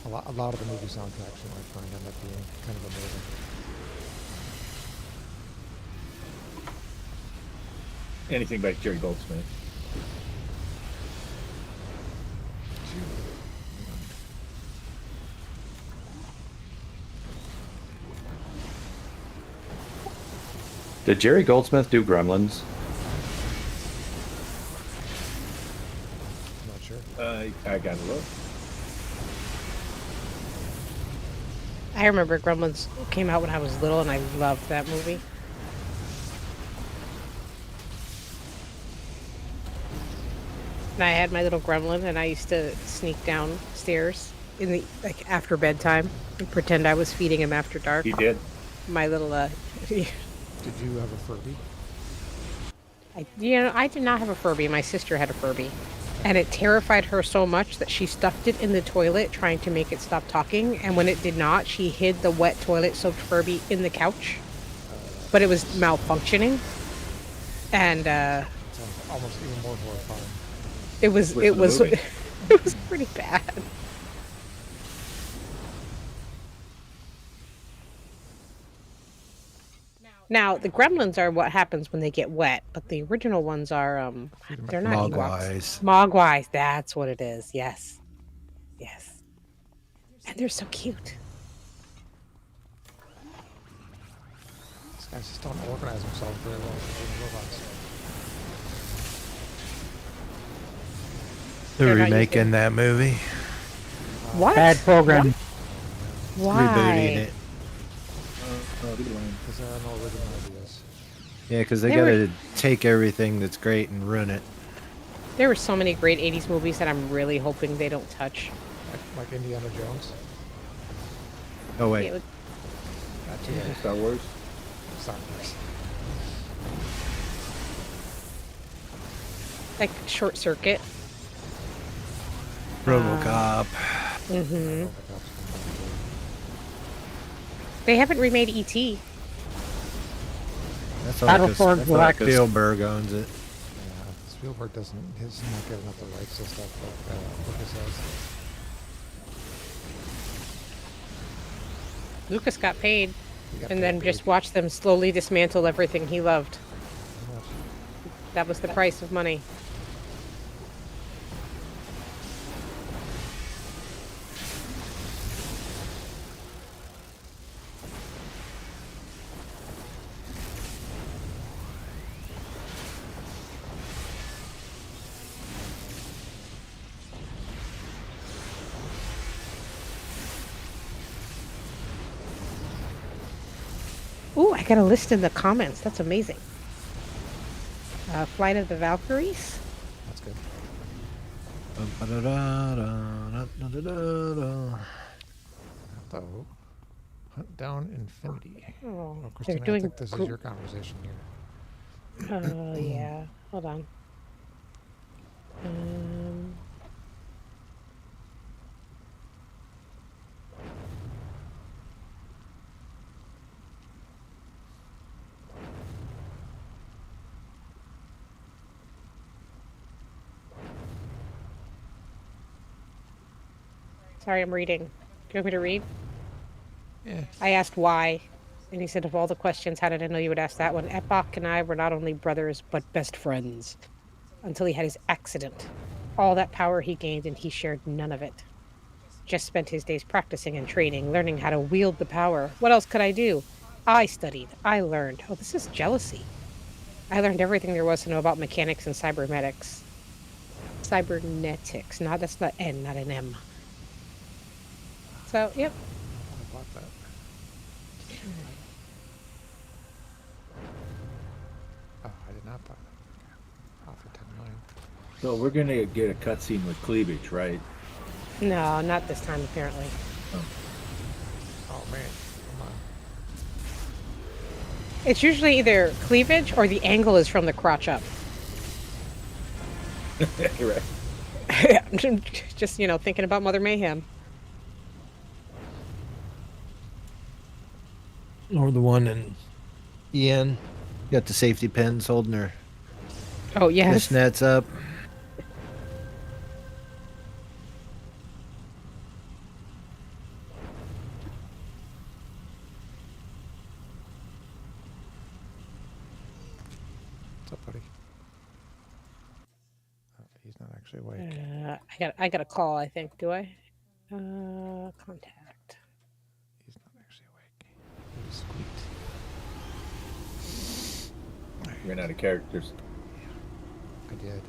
S2: a lot of the movie soundtracks you might find end up being kind of amazing.
S7: Anything by Jerry Goldsmith.
S5: Did Jerry Goldsmith do Gremlins?
S2: I'm not sure.
S7: I got to look.
S8: I remember Gremlins came out when I was little, and I loved that movie. And I had my little gremlin, and I used to sneak downstairs in the after bedtime and pretend I was feeding him after dark.
S7: He did.
S8: My little
S2: Did you have a Furby?
S8: I did not have a Furby. My sister had a Furby. And it terrified her so much that she stuffed it in the toilet trying to make it stop talking. And when it did not, she hid the wet toilet-soaked Furby in the couch. But it was malfunctioning. And
S2: Sounds almost even more horrifying.
S8: it was
S7: What's the movie?
S8: it was pretty bad. Now, the gremlins are what happens when they get wet, but the original ones are they're not Ewoks.
S6: Mogwais.
S8: Mogwais, that's what it is. Yes. Yes. And they're so cute.
S2: These guys just don't organize themselves very well for being robots.
S6: They're
S8: They're not
S6: remaking that movie.
S8: What?
S4: Bad program.
S8: Why?
S6: Rebooting it.
S2: Because there are no original ideas.
S6: Yeah, because they
S8: They
S6: got
S8: were-
S6: to take everything that's great and ruin it.
S8: There were so many great 80s movies that I'm really hoping they don't touch.
S2: Like Indiana Jones.
S6: Oh, wait.
S8: It would-
S2: Not too bad.
S7: Star Wars.
S2: Star Wars.
S8: like Short Circuit.
S6: Robocop.
S8: Mm-hmm. They haven't remade E.T.
S6: That's
S4: Battlefront Galactica.
S6: Spielberg owns it.
S2: Yeah, Spielberg doesn't. He's not giving up the rights to stuff like Lucas has.
S8: Lucas got paid,
S2: He got
S8: and
S2: paid
S8: then
S2: big.
S8: just watched them slowly dismantle everything he loved.
S2: Pretty much.
S8: That was the price of money. Ooh, I got a list in the comments. That's amazing. Flight of the Valkyries.
S2: That's good. Though, hunt down infinity.
S8: Oh,
S2: Oh,
S8: they're
S2: Christina, I
S8: doing.
S2: think this is your conversation here.
S8: Oh yeah. Hold on. Um, sorry, I'm reading. Do you want me to read?
S2: Yeah.
S8: I asked why, and he said, of all the questions, how did I know you would ask that one? Epoch and I were not only brothers, but best friends. Until he had his accident. All that power he gained, and he shared none of it. Just spent his days practicing and training, learning how to wield the power. What else could I do? I studied. I learned. Oh, this is jealousy. I learned everything there was to know about mechanics and cybernetics. Cybernetics. That's not N, not an M. So, yep.
S2: I bought that. Oh, I did not buy that. Off for 10 million.
S7: So we're gonna get a cutscene with cleavage, right?
S8: No, not this time, apparently.
S2: Oh man, come on.
S8: It's usually either cleavage or the angle is from the crotch up.
S7: Right.
S8: Just, thinking about Mother Mayhem.
S6: Or the one in Ian. Got the safety pins holding her
S8: Oh, yes.
S6: fishnets up.
S2: What's up, buddy? Oh, he's not actually awake.
S8: I got a call, I think. Do I? Contact.
S2: He's not actually awake. He squeaked.
S7: Ran out of characters.
S2: I did.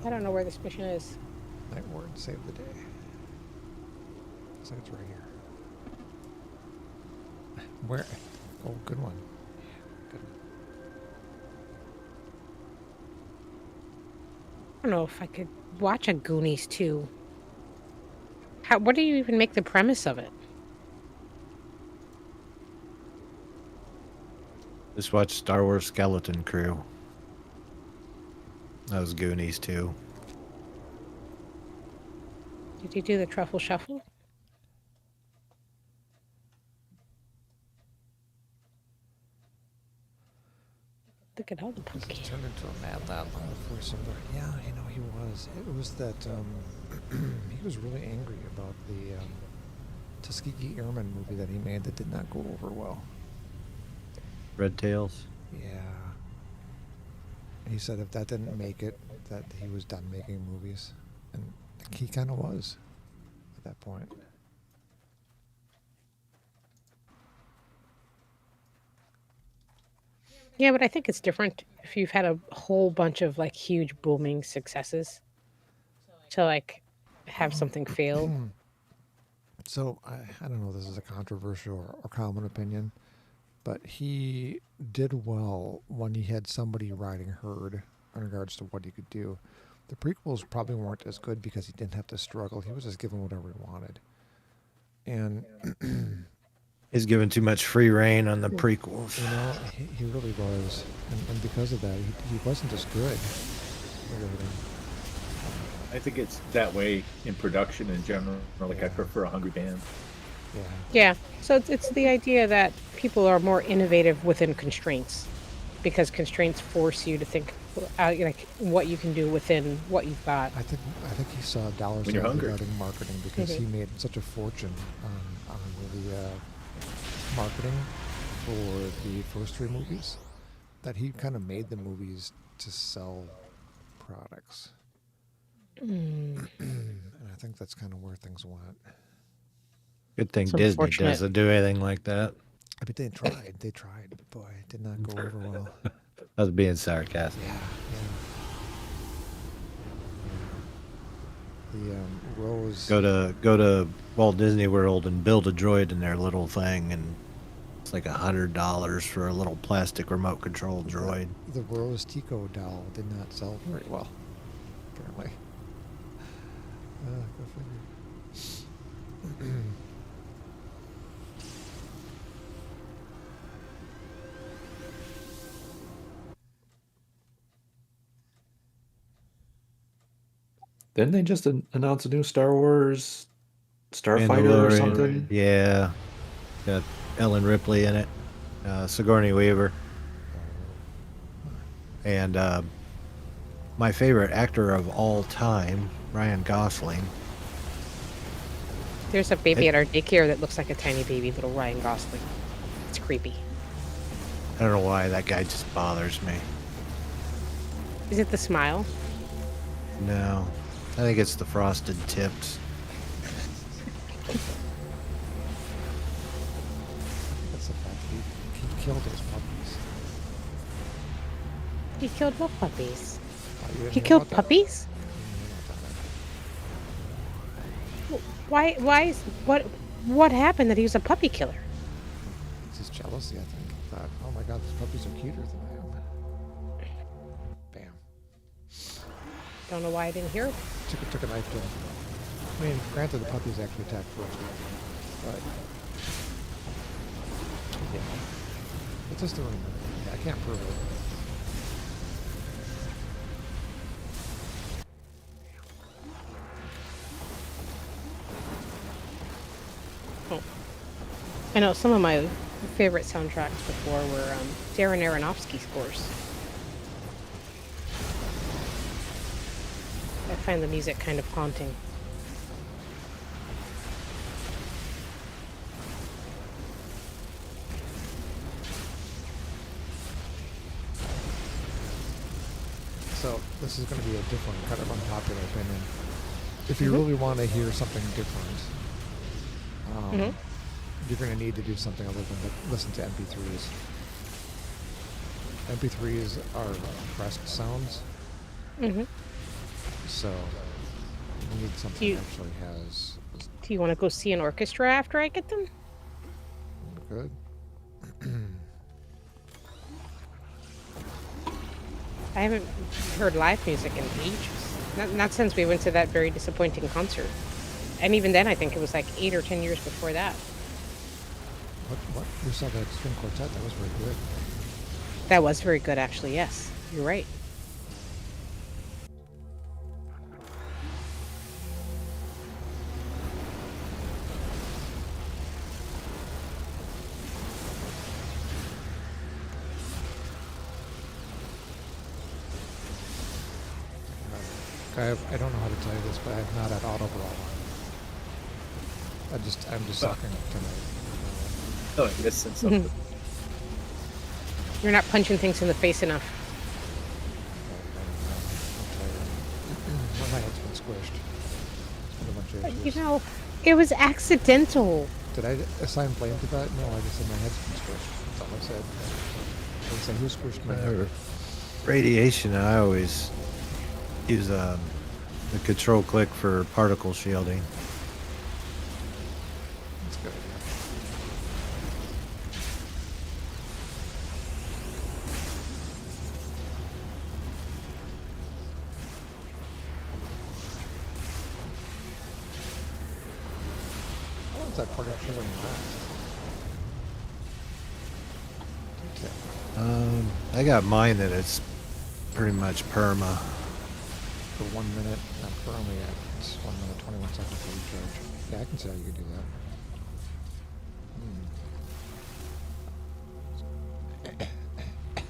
S8: I don't know where this mission is.
S2: Night Ward, save the day. Looks like it's right here. Where? Oh, good one. Good one.
S8: I don't know if I could watch a Goonies 2. What do you even make the premise of it?
S6: Just watch Star Wars Skeleton Crew. That was Goonies too.
S8: Did you do the truffle shuffle? Look at all the
S2: He
S8: pumpkins.
S2: turned into a mad lad long before Simba. Yeah, you know, he was. It was that he was really angry about the Tuskegee Airmen movie that he made that did not go over well.
S6: Red Tails.
S2: Yeah. And he said if that didn't make it, that he was done making movies. And he kind of was at that point.
S8: Yeah, but I think it's different if you've had a whole bunch of like huge booming successes to like have something fail.
S2: So I don't know if this is a controversial or common opinion, but he did well when he had somebody riding herd in regards to what he could do. The prequels probably weren't as good because he didn't have to struggle. He was just given whatever he wanted. And
S6: He's given too much free reign on the prequels.
S2: you know, he really was. And because of that, he wasn't as good with everything.
S7: I think it's that way in production in general. Like I prefer a hungry band.
S2: Yeah.
S8: Yeah, so it's the idea that people are more innovative within constraints because constraints force you to think like what you can do within what you've got.
S2: I think he saw dollars
S7: When you're hungry.
S2: regarding marketing because he made such a fortune on the marketing for the first three movies that he kind of made the movies to sell products. And I think that's kind of where things went.
S6: Good thing
S8: It's
S6: Disney
S8: unfortunate.
S6: doesn't do anything like that.
S2: I mean, they tried, but boy, it did not go over well.
S6: I was being sarcastic.
S2: Yeah. The Rose.
S6: Go to Walt Disney World and build a droid in their little thing, and it's like $100 for a little plastic remote control droid.
S2: The Rose Tico doll did not sell very well, apparently. Go figure.
S5: Didn't they just announce a new Star Wars Starfighter or
S6: Mandalorian.
S5: something?
S6: Yeah. Got Ellen Ripley in it. Sigourney Weaver. And my favorite actor of all time, Ryan Gosling.
S8: There's a baby at our daycare that looks like a tiny baby little Ryan Gosling. It's creepy.
S6: I don't know why that guy just bothers me.
S8: Is it the smile?
S6: No. I think it's the frosted tips.
S2: That's the fact he killed his puppies.
S8: He killed what puppies?
S2: Oh, you didn't
S8: He
S2: hear
S8: killed
S2: about that?
S8: puppies?
S2: You didn't hear about that?
S8: Why is what happened that he was a puppy killer?
S2: It's just jealousy, I think. He thought, oh my god, these puppies are cuter than I am. Bam.
S8: Don't know why I didn't hear it.
S2: Took a knife to him. I mean, granted, the puppies actually attacked first, but yeah, it's just a rumor. Yeah, I can't prove it.
S8: Oh. I know some of my favorite soundtracks before were Darren Aronofsky scores. I find the music kind of haunting.
S2: So this is going to be a different, kind of unpopular opinion. If you really want to hear something different, you're going to need to do something other than listen to MP3s. MP3s are compressed sounds, so you need something that actually has.
S8: Do you want to go see an orchestra after I get them?
S2: Good.
S8: I haven't heard live music in ages. Not since we went to that very disappointing concert. And even then, I think it was like 8 or 10 years before that.
S2: What? You saw that string quartet? That was very good.
S8: That was very good, actually. Yes, you're right.
S2: I don't know how to tell you this, but I've not had auto brawl on. I'm just sucking tonight.
S7: Oh, I guess it's something.
S8: You're not punching things in the face enough.
S2: My head's been squished. It's been a bunch of issues.
S8: You know, it was accidental.
S2: Did I assign blame to that? No, I just said my head's been squished. That's all I said. I didn't say who squished my head.
S6: Radiation, I always use the control click for particle shielding.
S2: That's a good idea. How long does that particle shielding last?
S6: I got mine that it's pretty much perma.
S2: For 1 minute, not for only it's 1 minute 21 seconds for recharge. Yeah, I can see how you could do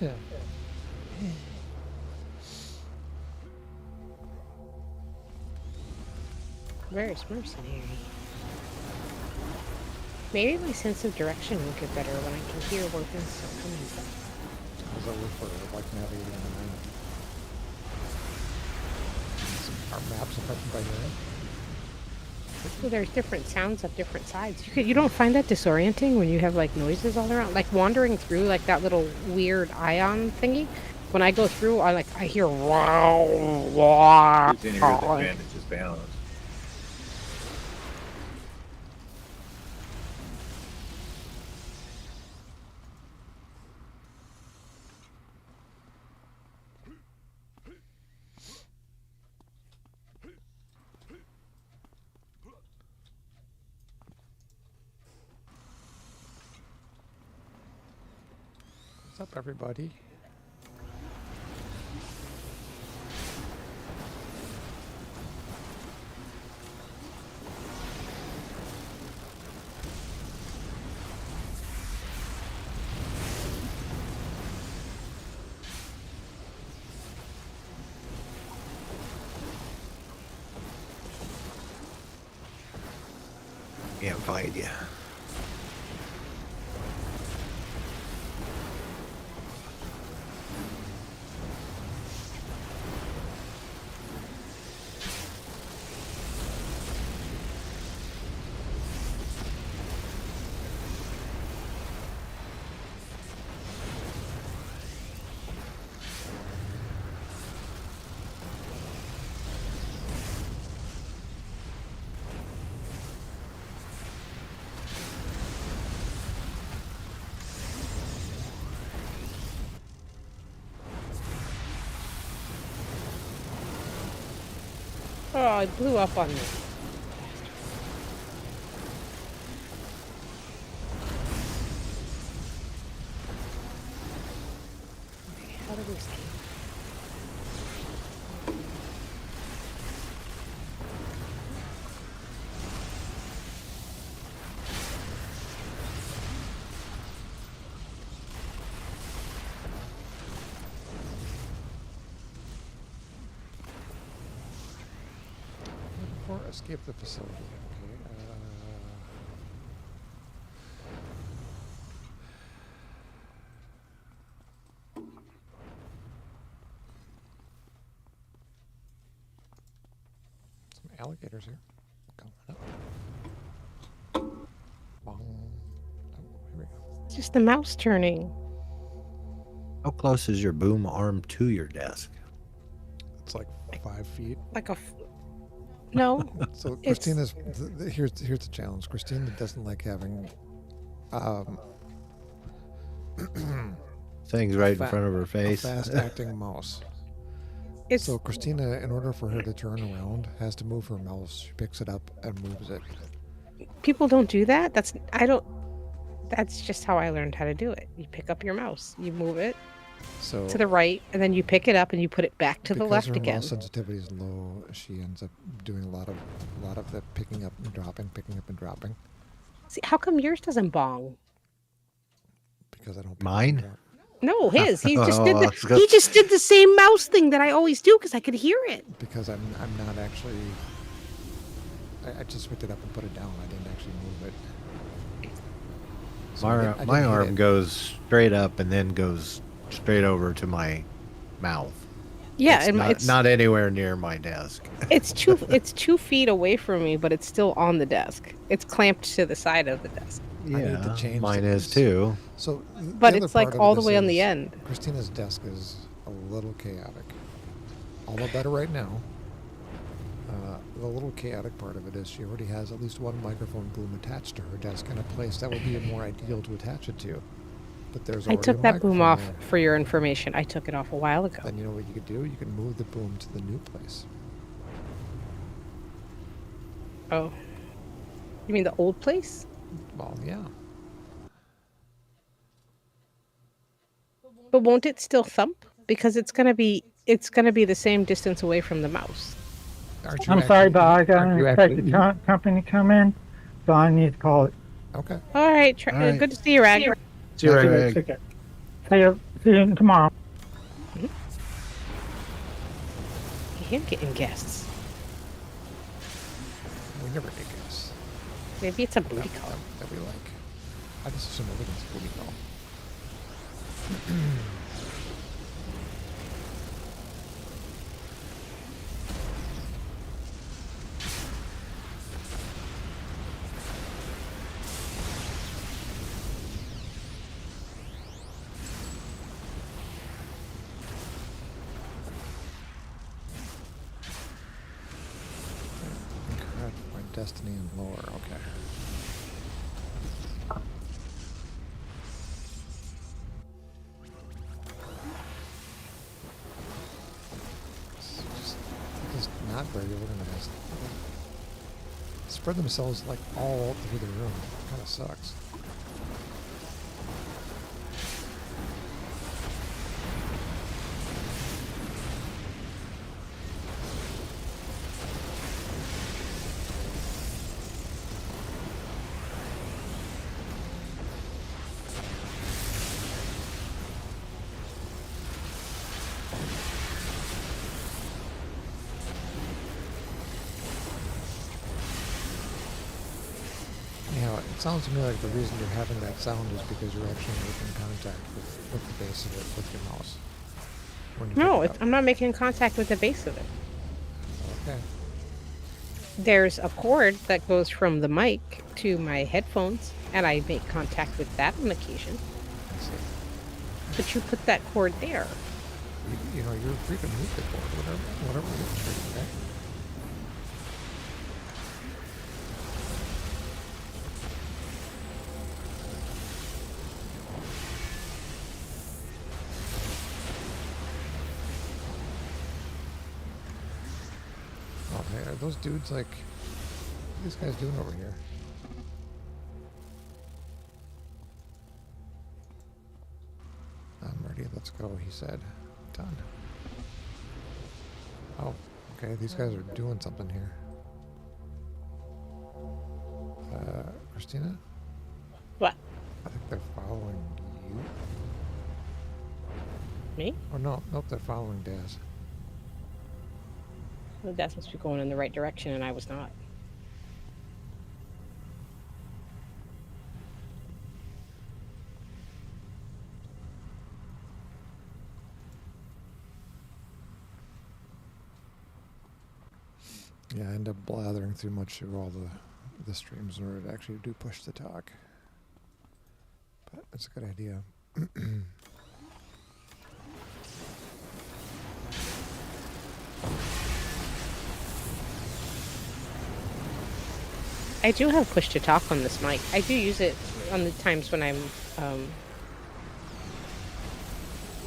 S2: that.
S8: Where's mercenary? Maybe my sense of direction will get better when I can hear where things are coming from.
S2: How's that work for like navigating the map? Are maps affected by hearing?
S8: So there's different sounds of different sides. You don't find that disorienting when you have like noises all around, like wandering through like that little weird ion thingy. When I go through, I hear wow, wow.
S7: Who's in here that manages balance?
S2: What's up, everybody?
S6: Can't find you.
S8: Oh, it blew up on me. How did we escape?
S2: Or escape the facility. Okay. Some alligators here. Coming up. Bong. Oh, here we go.
S8: It's just the mouse turning.
S6: How close is your boom arm to your desk?
S2: It's like 5 feet.
S8: Like a... No.
S2: So Christina's here's the challenge. Christina doesn't like having
S6: Things right in front of her face.
S2: A fast acting mouse.
S8: It's
S2: So Christina, in order for her to turn around, has to move her mouse. She picks it up and moves it.
S8: people don't do that. That's just how I learned how to do it. You pick up your mouse, you move it
S2: So
S8: to the right, and then you pick it up and you put it back to the
S2: because
S8: left
S2: her
S8: again.
S2: mouse sensitivity is low, she ends up doing a lot of the picking up and dropping, picking up and dropping.
S8: See, how come yours doesn't bong?
S2: Because I don't. Pick
S6: Mine?
S2: Up and drop.
S8: No, his. He just
S6: Oh,
S8: did
S6: it's
S8: the
S6: got-
S8: he just did the same mouse thing that I always do because I could hear it.
S2: Because I'm not actually. I just picked it up and put it down. I didn't actually move it. So I didn't
S6: My
S2: hit
S6: arm
S2: it.
S6: goes straight up and then goes straight over to my mouth.
S8: Yeah,
S6: It's
S8: and
S6: not,
S8: it's
S6: not anywhere near my desk.
S8: it's 2 feet away from me, but it's still on the desk. It's clamped to the side of the desk,
S2: need to change
S6: mine
S2: the
S6: is
S2: piece.
S6: too.
S2: So,
S8: but
S2: the other
S8: it's like
S2: part of
S8: all the
S2: this
S8: way on the
S2: is
S8: end.
S2: Christina's desk is a little chaotic. All the better right now. The little chaotic part of it is she already has at least one microphone boom attached to her desk in a place that would be more ideal to attach it to. But there's
S8: I
S2: already
S8: took
S2: a
S8: that boom
S2: microphone
S8: off
S2: there.
S8: for your information. I took it off a while ago.
S2: Then you know what you could do? You can move the boom to the new place.
S8: Oh, you mean the old place?
S2: Well, yeah.
S8: But won't it still thump? Because it's gonna be the same distance away from the mouse.
S2: Aren't you
S4: I'm sorry,
S2: actually-
S4: but I got
S2: aren't
S4: an
S2: you
S4: unexpected
S2: actually-
S4: company come in, so I need to call it.
S2: Okay.
S8: All right,
S6: All right.
S8: good to see you, Rag.
S3: See you, Rag.
S6: Rag.
S4: Okay. See you tomorrow.
S8: I am getting guests.
S2: We never get guess.
S8: Maybe it's a booty call.
S2: That we like. I just assume everything's a booty call. Correct. My destiny and lore. Okay. Just not very organized. Spread themselves like all through the room. Kind of sucks. Yeah, it sounds to me like the reason you're having that sound is because you're actually making contact with the base of it with your mouse. When you
S8: No,
S2: pick it up.
S8: I'm not making contact with the base of it.
S2: Okay.
S8: There's a cord that goes from the mic to my headphones, and I make contact with that on occasion.
S2: I see.
S8: But you put that cord there.
S2: You know, you're free to move the board, whatever works for you, okay? Oh, hey, are those dudes like... What are these guys doing over here? I'm ready, let's go, he said. Done. Oh, okay, these guys are doing something here. Christina?
S8: What?
S2: I think they're following you.
S8: Me?
S2: Oh, no, nope, they're following Daz.
S8: Well, that's supposed to be going in the right direction, and I was not.
S2: Yeah, I end up blathering through much of all the streams in order to actually do push the talk. But it's a good idea.
S8: I do have push to talk on this mic. I do use it on the times when I'm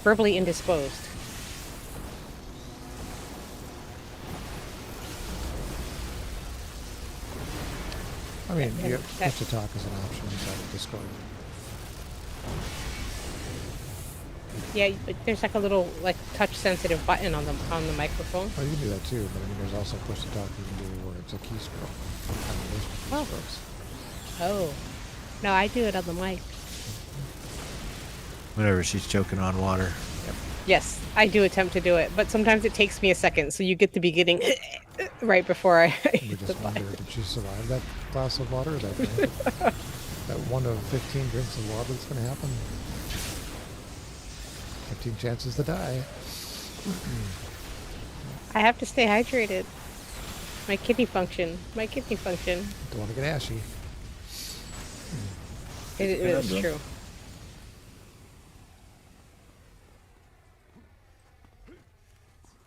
S8: verbally indisposed.
S1: I mean,
S8: And
S1: you
S8: that-
S1: push to talk is an option inside of Discord.
S8: Yeah, but there's like a little like touch sensitive button on the microphone.
S1: Oh, you can do that too, but I mean, there's also push to talk you can do where it's a keystroke.
S8: Oh.
S1: Keystrokes.
S8: Oh. No, I do it on the mic.
S6: Whenever she's choking on water.
S8: Yes, I do attempt to do it, but sometimes it takes me a second, so you get the beginning right before I
S1: We
S8: hit the
S1: just wonder,
S8: button.
S1: did she survive that glass of water? That that 1 of 15 drinks of water that's going to happen? 15 chances to die.
S8: I have to stay hydrated. My kidney function. My kidney function.
S1: Don't want to get ashy.
S8: It is
S7: Conundrum.
S8: true.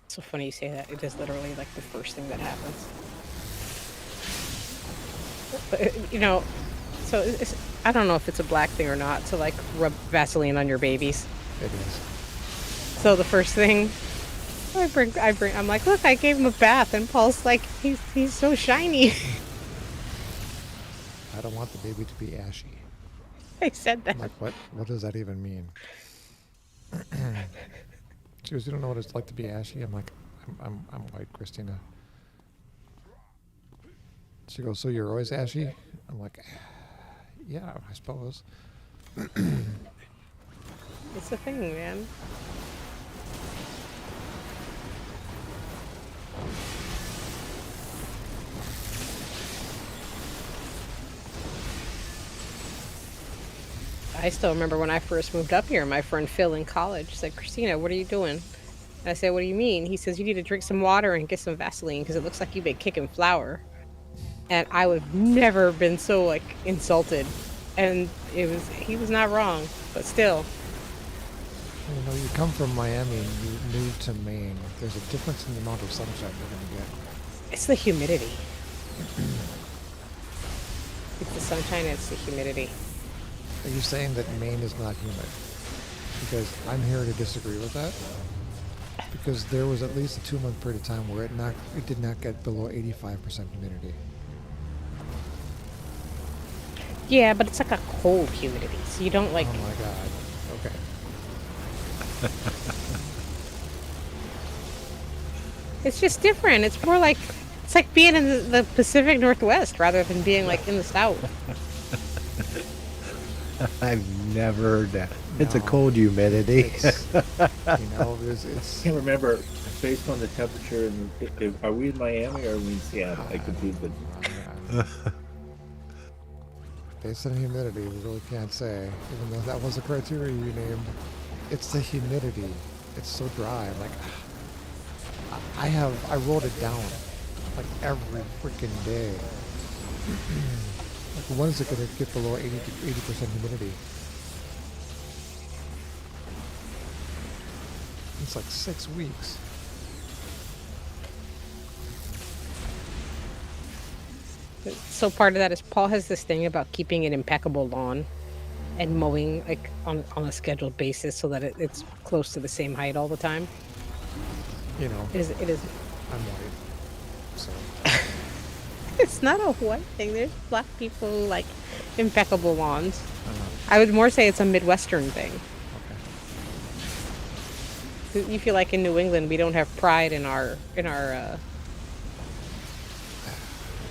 S8: So funny you say that. It is literally like the first thing that happens. But, you know, so I don't know if it's a black thing or not to like rub Vaseline on your babies.
S1: It is.
S8: So the first thing I'm like, look, I gave him a bath, and Paul's like, he's so shiny.
S1: I don't want the baby to be ashy.
S8: I said that.
S1: I'm like, what does that even mean? She goes, you don't know what it's like to be ashy? I'm like, I'm white, Christina. She goes, so you're always ashy? I'm like, yeah, I suppose.
S8: It's a thing, man. I still remember when I first moved up here, my friend Phil in college said, Christina, what are you doing? And I said, what do you mean? He says, you need to drink some water and get some Vaseline because it looks like you've been kicking flour. And I would have never been so like insulted. And he was not wrong, but still.
S1: You know, you come from Miami and you move to Maine. There's a difference in the amount of sunshine you're going to get.
S8: It's the humidity. It's the sunshine and it's the humidity.
S1: Are you saying that Maine is not humid? Because I'm here to disagree with that. Because there was at least a 2-month period of time where it did not get below 85% humidity.
S8: Yeah, but it's like a cold humidity, so you don't like.
S1: Oh my god. Okay.
S8: It's just different. It's more like it's like being in the Pacific Northwest rather than being like in the South.
S6: I've never heard that. It's a
S1: No.
S6: cold humidity.
S1: It's, it's
S7: I can't remember based on the temperature. And are we in Miami or are we in Seattle? I confused it.
S1: based on humidity, we really can't say. Even though that was a criteria you named, it's the humidity. It's so dry. I'm like, I wrote it down like every freaking day. Like, when is it going to get below 80% humidity? It's like 6 weeks.
S8: So part of that is Paul has this thing about keeping an impeccable lawn and mowing like on a scheduled basis so that it's close to the same height all the time.
S1: You know,
S8: It is.
S1: I'm white, so
S8: It's not a white thing. There's black people who like impeccable lawns.
S1: uh,
S8: I would more say it's a Midwestern thing.
S1: okay.
S8: You feel like in New England we don't have pride in our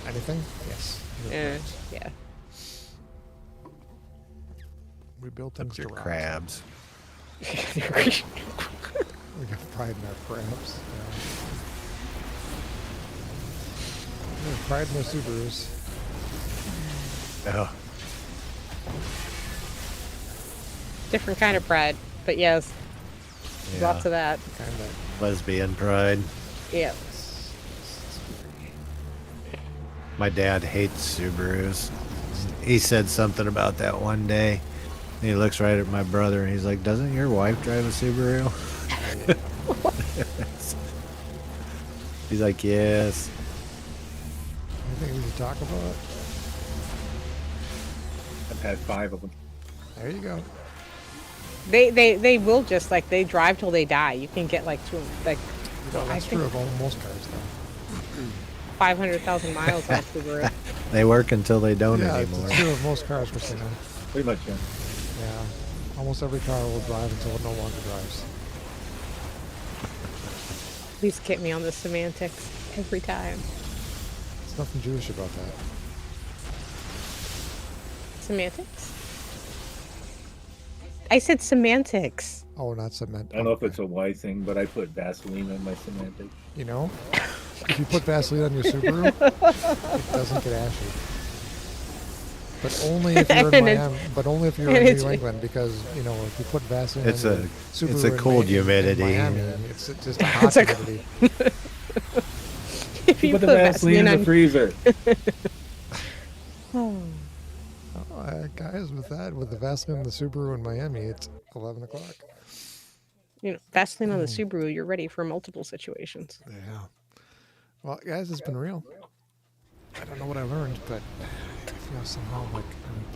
S1: Anything? Yes. you're correct.
S8: yeah.
S1: We built things
S6: Your
S1: to rise.
S6: crabs.
S1: We got pride in our crabs. Yeah. We have pride in our Subarus.
S6: Oh,
S8: Different kind of pride, but yes,
S6: yeah.
S8: lots of that.
S1: Kind of.
S6: Lesbian pride.
S8: Yeah.
S6: My dad hates Subarus. He said something about that one day. And he looks right at my brother and he's like, doesn't your wife drive a Subaru? He's like, yes.
S1: Anything we should talk about?
S7: I've had 5 of them.
S1: There you go.
S8: They will just like they drive till they die. You can get like two like
S1: No,
S8: I
S1: that's
S8: think
S1: true of most cars, though.
S8: 500,000 miles on Subaru.
S6: They work until they don't
S2: Yeah,
S6: anymore.
S2: it's true of most cars, Christina.
S7: Pretty much, yeah.
S2: Yeah. Almost every car will drive until it no longer drives.
S8: Please get me on the semantics every time.
S2: There's nothing Jewish about that.
S8: Semantics? I said semantics.
S2: Oh, not cement.
S7: I don't know if it's a Y thing, but I put Vaseline on my semantics.
S2: You know, if you put Vaseline on your Subaru, it doesn't get ashy. But only if you're in
S8: And
S2: Miami. But only if you're
S8: and
S2: in
S8: it's-
S2: New England, because you know if you put Vaseline
S6: It's
S2: on
S6: a-
S2: your Subaru
S6: it's a
S2: in
S6: cold
S2: in
S6: humidity.
S2: Miami, it's just a hot
S8: It's a-
S2: humidity.
S8: If
S7: You put the Vaseline in the freezer.
S8: Oh.
S2: Guys, with the Vaseline on the Subaru in Miami, it's 11 o'clock.
S8: You know, Vaseline on the Subaru, you're ready for multiple situations.
S2: Yeah. Well, guys, it's been real. I don't know what I learned, but I feel somehow like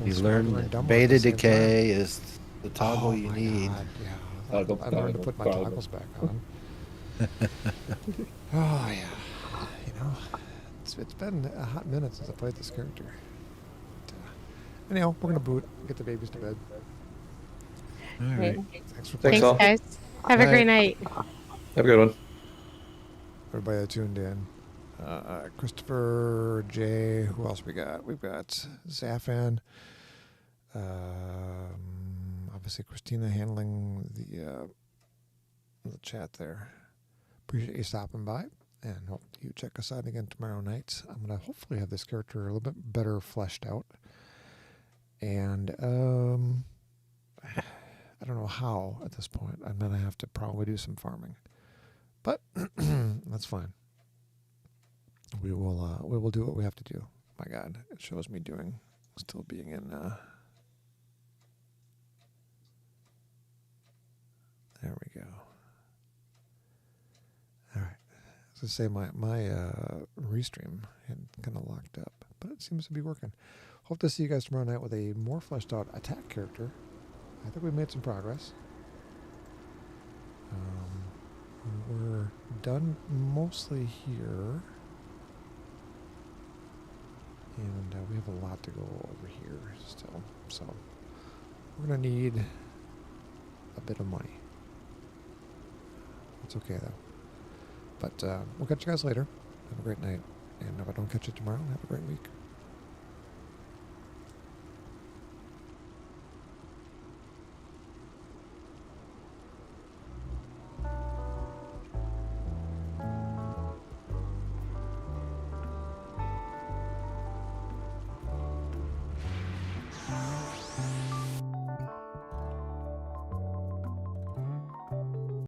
S2: I'm
S6: You
S2: both smarter
S6: learn
S2: and
S6: that
S2: dumber at
S6: beta
S2: the same time.
S6: decay is the toggle
S2: Oh
S6: you
S2: my
S6: need.
S2: God, yeah.
S7: Toggle,
S2: I learned to
S7: toggle,
S2: put my
S7: toggle.
S2: toggles back on. Oh yeah. You know, it's been a hot minute since I played this character. But, anyhow, we're gonna boot, get the babies to bed.
S6: All
S8: Right.
S6: right.
S2: Thanks for
S5: Thanks,
S2: playing.
S5: all.
S8: Guys. Have a
S6: Bye.
S8: great night.
S5: Have a good one.
S2: Everybody that tuned in. Christopher, Jay, who else we got? We've got Zafan. Obviously, Christina handling the chat there. Appreciate you stopping by, and hope you check us out again tomorrow night. I'm going to hopefully have this character a little bit better fleshed out. And I don't know how at this point. I'm going to have to probably do some farming. But that's fine. We will do what we have to do. My God, it shows me still being in. There we go. All right. As I say, my restream had kind of locked up, but it seems to be working. Hope to see you guys tomorrow night with a more fleshed out attack character. I think we made some progress. We're done mostly here. And we have a lot to go over here still. So we're going to need a bit of money. It's okay, though. But we'll catch you guys later. Have a great night. And if I don't catch you tomorrow, have a great week.